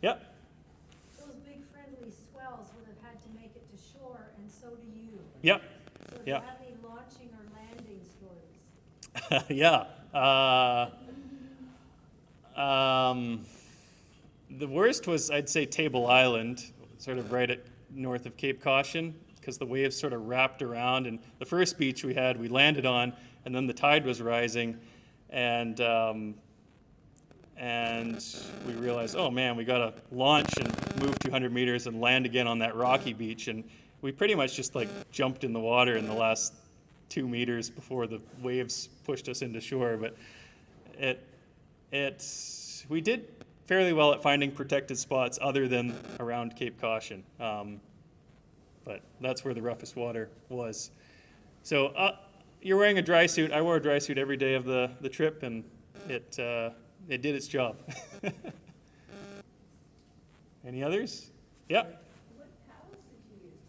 Yeah. Those big friendly swells would have had to make it to shore, and so do you. Yep. So do Yeah. you have any launching or landing stories? Yeah. The worst was, I'd say, Table Island, sort of right north of Cape Caution, because the waves sort of wrapped around. And the first beach we landed on, and then the tide was rising, and we realized, oh man, we got to launch and move 200 meters and land again on that rocky beach. And we pretty much just like jumped in the water in the last 2 meters before the waves pushed us into shore. But we did fairly well at finding protected spots other than around Cape Caution. But that's where the roughest water was. So you're wearing a dry suit. I wore a dry suit every day of the trip, and it did its job. Any others? Yeah. What paddles did you use?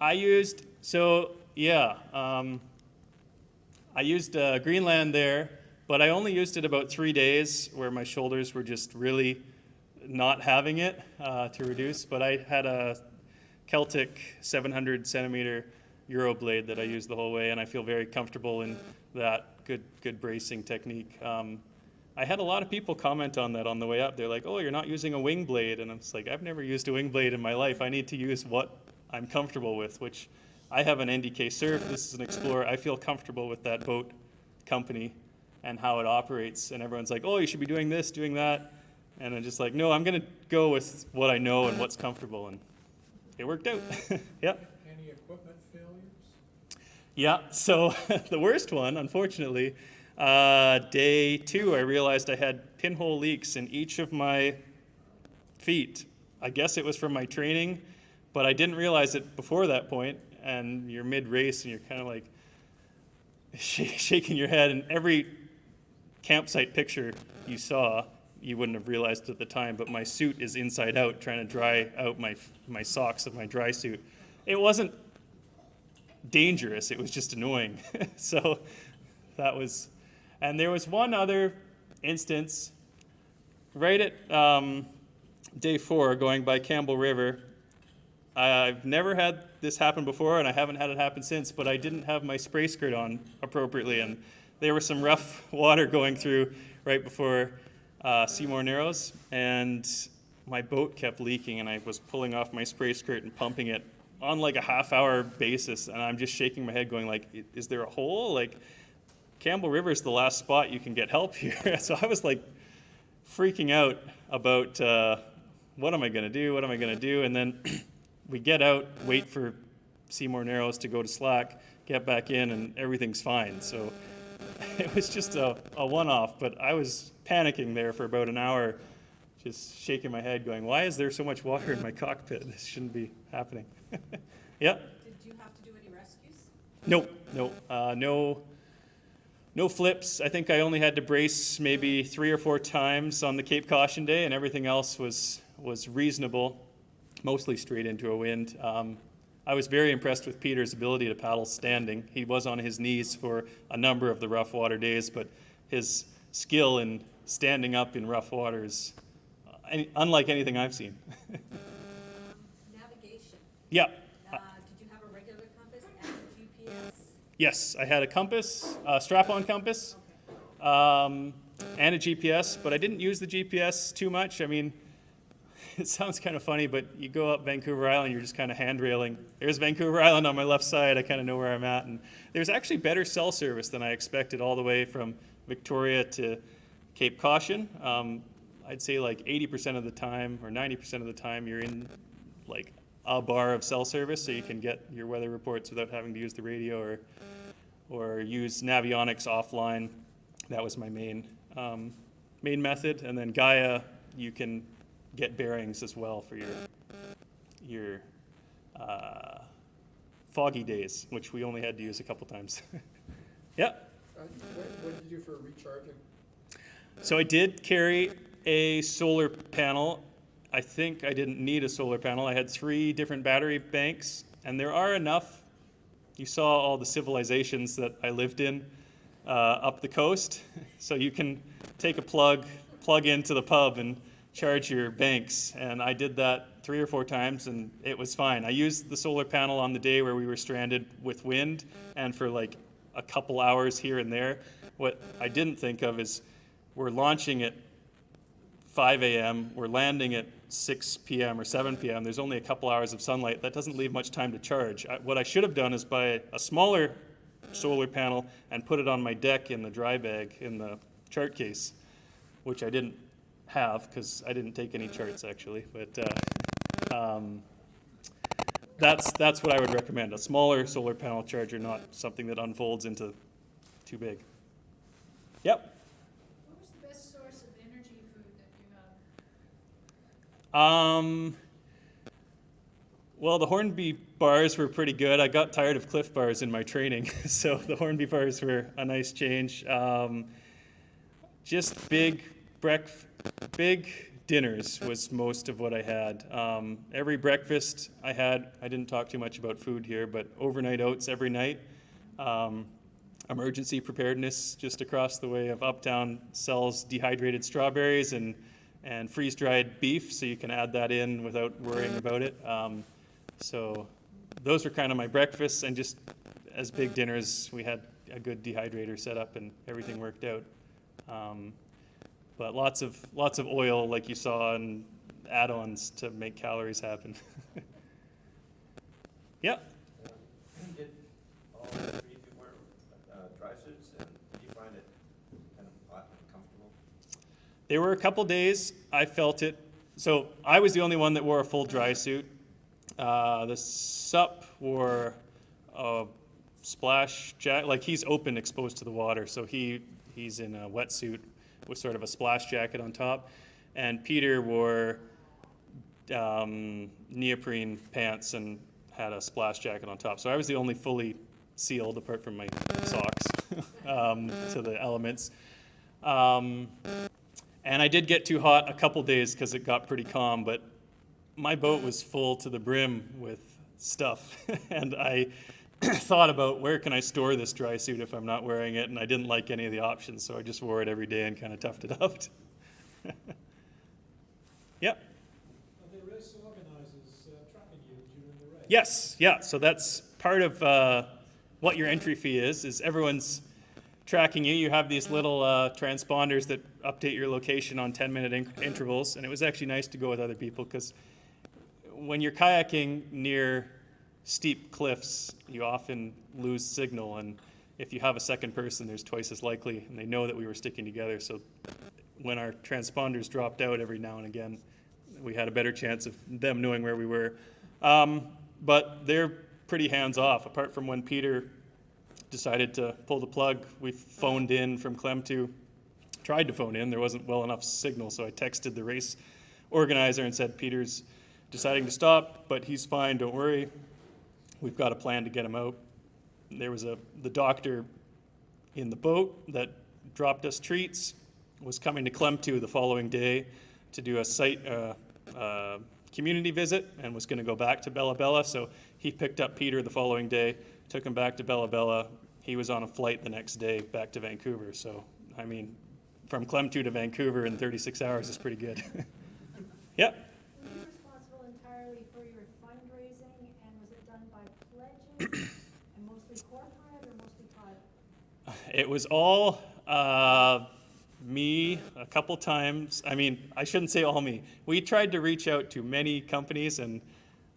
I used, so yeah, I used Greenland there, but I only used it about 3 days where my shoulders were just really not having it to reduce. But I had a Celtic 700 centimeter Euro blade that I used the whole way, and I feel very comfortable in that good bracing technique. I had a lot of people comment on that on the way up. They're like, oh, you're not using a wing blade. And I'm just like, I've never used a wing blade in my life. I need to use what I'm comfortable with, which I have an NDK Surf. This is an Explorer. I feel comfortable with that boat company and how it operates. And everyone's like, oh, you should be doing this, doing that. And I'm just like, no, I'm going to go with what I know and what's comfortable. And it worked out. Yeah. Any equipment failures? Yeah, so the worst one, unfortunately, day 2, I realized I had pinhole leaks in each of my feet. I guess it was from my training, but I didn't realize it before that point. And you're mid-race, and you're kind of like shaking your head. And every campsite picture you saw, you wouldn't have realized at the time, but my suit is inside out, trying to dry out my socks of my dry suit. It wasn't dangerous, it was just annoying. So that was, and there was one other instance right at day 4 going by Campbell River. I've never had this happen before, and I haven't had it happen since, but I didn't have my spray skirt on appropriately, and there was some rough water going through right before Seymour Narrows, and my boat kept leaking, and I was pulling off my spray skirt and pumping it on like a half-hour basis, and I'm just shaking my head going like, is there a hole? Like, Campbell River is the last spot you can get help here. So I was like freaking out about what am I going to do? What am I going to do? And then we get out, wait for Seymour Narrows to go to slack, get back in, and everything's fine. So it was just a one-off, but I was panicking there for about an hour, just shaking my head going, why is there so much water in my cockpit? This shouldn't be happening. Yeah? Did you have to do any rescues? No flips. I think I only had to brace maybe 3 or 4 times on the Cape Caution day, and everything else was reasonable, mostly straight into a wind. I was very impressed with Peter's ability to paddle standing. He was on his knees for a number of the rough water days, but his skill in standing up in rough water is unlike anything I've seen. Navigation. Yeah. Did you have a regular compass and a GPS? Yes, I had a compass, a strap-on compass, and a GPS, but I didn't use the GPS too much. I mean, it sounds kind of funny, but you go up Vancouver Island, you're just kind of hand-railing. There's Vancouver Island on my left side. I kind of know where I'm at. And there's actually better cell service than I expected all the way from Victoria to Cape Caution. I'd say like 80% of the time or 90% of the time you're in like a bar of cell service, so you can get your weather reports without having to use the radio or use Navionics offline. That was my main method. And then Gaia, you can get bearings as well for your foggy days, which we only had to use a couple times. Yeah. What did you do for recharging? So I did carry a solar panel. I think I didn't need a solar panel. I had 3 different battery banks, and there are enough. You saw all the civilizations that I lived in up the coast, so you can take a plug into the pub and charge your banks, and I did that 3 or 4 times, and it was fine. I used the solar panel on the day where we were stranded with wind, and for like a couple hours here and there. What I didn't think of is we're launching at 5 a.m., we're landing at 6 p.m. or 7 p.m. There's only a couple hours of sunlight. That doesn't leave much time to charge. What I should have done is buy a smaller solar panel and put it on my deck in the dry bag in the chart case, which I didn't have because I didn't take any charts actually. But that's what I would recommend. A smaller solar panel charger, not something that unfolds into too big. Yep. What was the best source of energy food that you had? Well, the Hornby bars were pretty good. I got tired of Cliff bars in my training, so the Hornby bars were a nice change. Just big dinners was most of what I had. Every breakfast I had, I didn't talk too much about food here, but overnight oats every night. Emergency preparedness just across the way of Uptown sells dehydrated strawberries and freeze-dried beef, so you can add that in without worrying about it. So those were kind of my breakfasts, and just as big dinners, we had a good dehydrator set up and everything worked out. But lots of oil, like you saw, and add-ons to make calories happen. Yeah. Did all three of you wear dry suits, and did you find it kind of hot and comfortable? There were a couple days I felt it. So I was the only one that wore a full dry suit. The sup wore a splash jacket, like he's open, exposed to the water, so he's in a wetsuit with sort of a splash jacket on top. And Peter wore neoprene pants and had a splash jacket on top. So I was the only fully sealed, apart from my socks, to the elements. And I did get too hot a couple days because it got pretty calm, but my boat was full to the brim with stuff. And I thought about, where can I store this dry suit if I'm not wearing it? And I didn't like any of the options, so I just wore it every day and kind of toughed it out. Yep. Are the race organizers tracking you during the race? Yes, yeah. So that's part of what your entry fee is everyone's tracking you. You have these little transponders that update your location on 10-minute intervals. And it was actually nice to go with other people, because when you're kayaking near steep cliffs, you often lose signal. And if you have a second person, there's twice as likely. And they know that we were sticking together. So when our transponders dropped out every now and again, we had a better chance of them knowing where we were. But they're pretty hands-off. Apart from when Peter decided to pull the plug, we phoned in from Clemtu, tried to phone in. There wasn't well enough signal, so I texted the race organizer and said, Peter's deciding to stop, but he's fine, don't worry. We've got a plan to get him out. There was the doctor in the boat that dropped us treats, was coming to Clemtu the following day to do a site community visit, and was going to go back to Bella Bella. So he picked up Peter the following day, took him back to Bella Bella. He was on a flight the next day back to Vancouver. So, I mean, from Clemtu to Vancouver in 36 hours is pretty good. Yeah. Were you responsible entirely for your fundraising, and was it done by pledges, and mostly corporate or mostly private? It was all me a couple times. I mean, I shouldn't say all me. We tried to reach out to many companies, and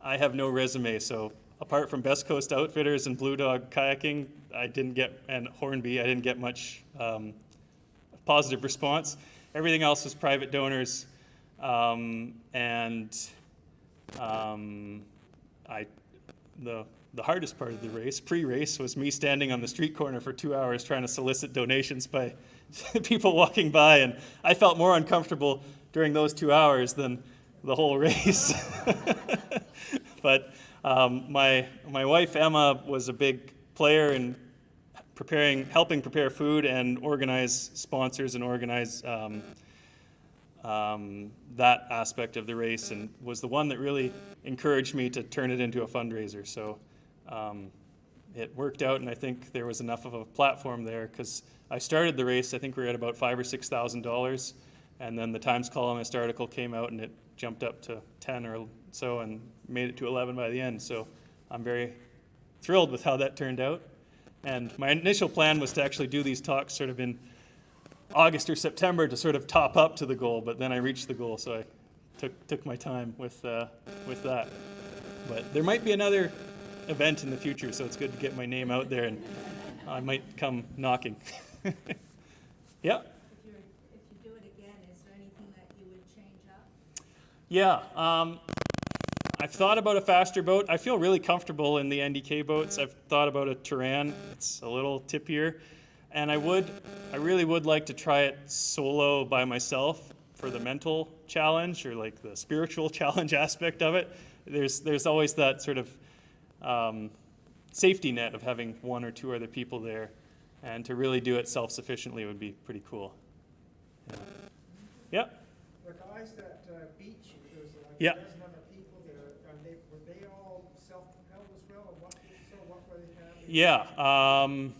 I have no resume. So apart from Best Coast Outfitters and Blue Dog Kayaking, and Hornby, I didn't get much positive response. Everything else was private donors. The hardest part of the race, pre-race, was me standing on the street corner for 2 hours trying to solicit donations by people walking by, and I felt more uncomfortable during those 2 hours than the whole race. But my wife Emma was a big player in helping prepare food and organize sponsors and organize that aspect of the race, and was the one that really encouraged me to turn it into a fundraiser. So it worked out, and I think there was enough of a platform there, because I started the race, I think we were at about $5,000 or $6,000, and then the Times columnist article came out and it jumped up to 10 or so and made it to 11 by the end. So I'm very thrilled with how that turned out. And my initial plan was to actually do these talks sort of in August or September to sort of top up to the goal, but then I reached the goal, so I took my time with that. But there might be another event in the future, so it's good to get my name out there, and I might come knocking. Yeah. If you do it again, is there anything that you would change up? Yeah. I've thought about a faster boat. I feel really comfortable in the NDK boats. I've thought about a Turan. It's a little tippier. And I really would like to try it solo by myself. the mental challenge or like the spiritual challenge aspect of it, there's always that sort of safety net of having one or two other people there, and to really do it self-sufficiently would be pretty cool. Yeah. The guys that beat you, there's like Yeah. a dozen other people there, and were they all self-propelled as well, or what were they having? Yeah.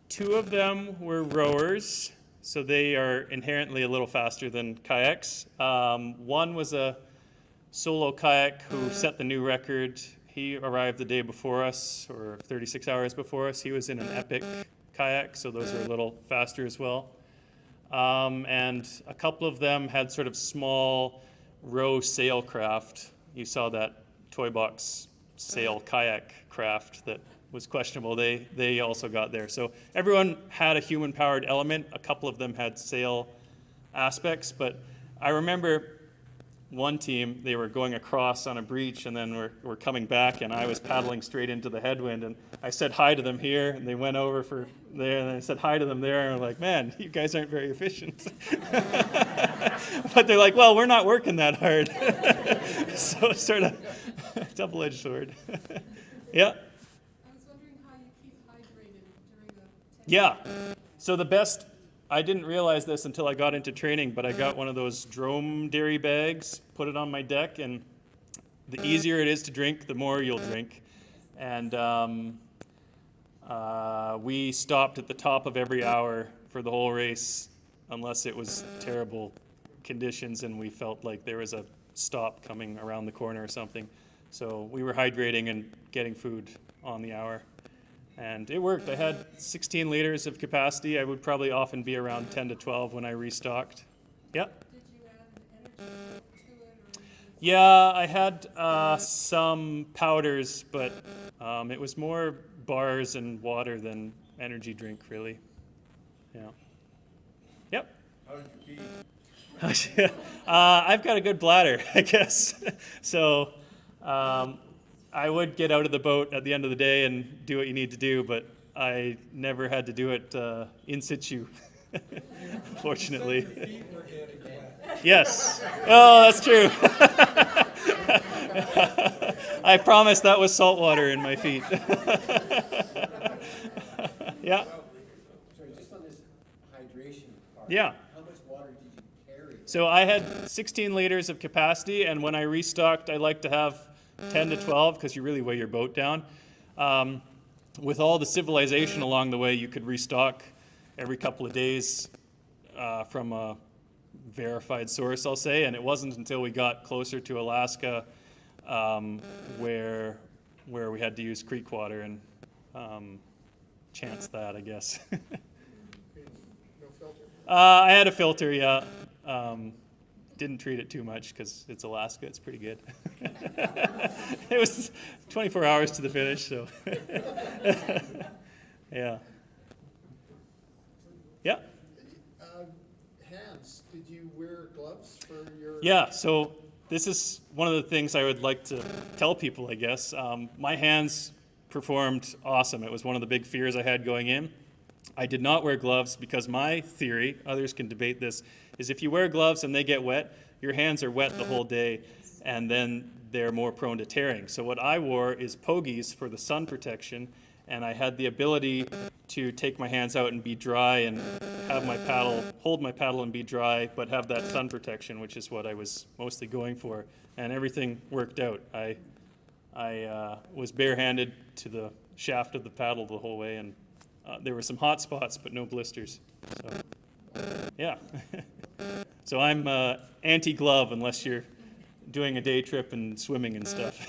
Two of them were rowers, so they are inherently a little faster than kayaks. One was a solo kayak who set the new record. He arrived the day before us, or 36 hours before us. He was in an epic kayak, so those are a little faster as well. And a couple of them had sort of small row sail craft. You saw that toy box sail kayak craft that was questionable. They also got there. So everyone had a human-powered element. A couple of them had sail aspects, but I remember one team, they were going across on a breach and then were coming back, and I was paddling straight into the headwind, and I said hi to them here, and they went over for there, and I said hi to them there, and I'm like, man, you guys aren't very efficient. But they're like, well, we're not working that hard. So it's sort of double-edged sword. Yeah. I was wondering how you keep hydrated during the. Yeah. So the best, I didn't realize this until I got into training, but I got one of those dromedary bags, put it on my deck, and the easier it is to drink, the more you'll drink. And we stopped at the top of every hour for the whole race, unless it was terrible conditions and we felt like there was a stop coming around the corner or something. So we were hydrating and getting food on the hour. And it worked. I had 16 liters of capacity. I would probably often be around 10 to 12 when I restocked. Yep. Did you add an energy to it, or? Yeah, I had some powders, but it was more bars and water than energy drink, really. Yeah. Yep. How did you pee? I've got a good bladder, I guess. So I would get out of the boat at the end of the day and do what you need to do, but I never had to do it in situ, fortunately. Your feet were getting wet. Yes. Oh, that's true. I promise that was salt water in my feet. Yeah. Sorry, just on this hydration part. Yeah. How much water did you carry? So I had 16 liters of capacity, and when I restocked, I like to have 10 to 12 because you really weigh your boat down. With all the civilization along the way, you could restock every couple of days from a verified source, I'll say, and it wasn't until we got closer to Alaska where we had to use creek water and chance that, I guess. No filter? I had a filter, yeah. Didn't treat it too much because it's Alaska. It's pretty good. It was 24 hours to the finish, so yeah. Yeah. Hands, did you wear gloves for your? Yeah, so this is one of the things I would like to tell people, I guess. My hands performed awesome. It was one of the big fears I had going in. I did not wear gloves because my theory, others can debate this, is if you wear gloves and they get wet, your hands are wet the whole day, and then they're more prone to tearing. So what I wore is pogies for the sun protection, and I had the ability to take my hands out and be dry and have my paddle, hold my paddle and be dry, but have that sun protection, which is what I was mostly going for. And everything worked out. I was barehanded to the shaft of the paddle the whole way, and there were some hot spots, but no blisters. So, yeah. So I'm anti-glove unless you're doing a day trip and swimming and stuff.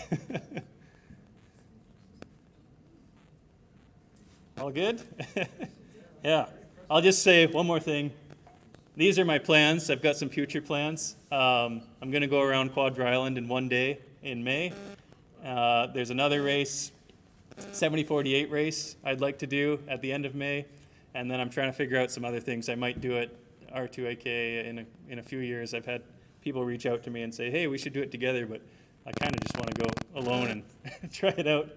All good? Yeah. I'll just say one more thing. These are my plans. I've got some future plans. I'm going to go around Quadra Island in one day in May. There's another race, 70-48 race I'd like to do at the end of May. And then I'm trying to figure out some other things. I might do it R2AK in a few years. I've had people reach out to me and say, hey, we should do it together, but I kind of just want to go alone and try it out.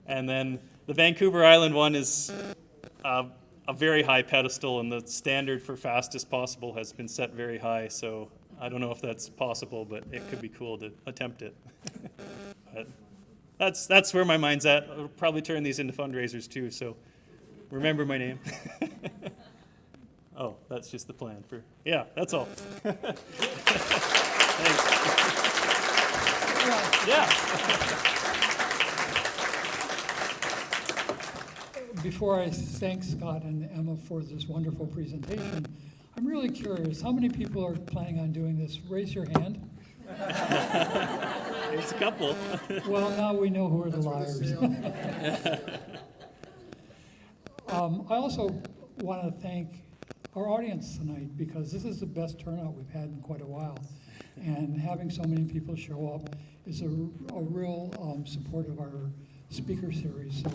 And then the Vancouver Island one is a very high pedestal, and the standard for fastest possible has been set very high. So I don't know if that's possible, but it could be cool to attempt it. But that's where my mind's at. I'll probably turn these into fundraisers too, so remember my name. Oh, that's just the plan for, yeah, that's all. Thanks. Yeah. Before I thank Scott and Emma for this wonderful presentation, I'm really curious, how many people are planning on doing this? Raise your hand. There's a couple. Well, now we know who are the liars. I also want to thank our audience tonight, because this is the best turnout we've had in quite a while. And having so many people show up is a real support of our speaker series, so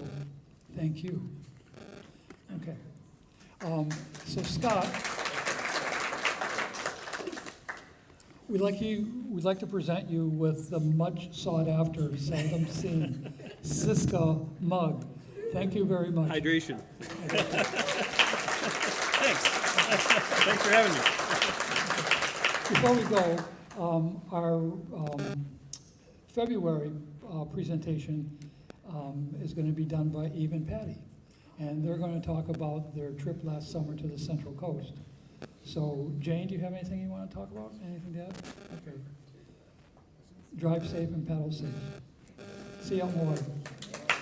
thank you. Okay. So Scott, we'd like to present you with the much sought after, seldom seen Siska mug. Thank you very much. Hydration. Thanks. Thanks for having me. Before we go, our February presentation is going to be done by Eve and Patty. And they're going to talk about their trip last summer to the Central Coast. So, Jane, do you have anything you want to talk about? Anything to add? Okay. Drive safe and paddle safe. See you on the water.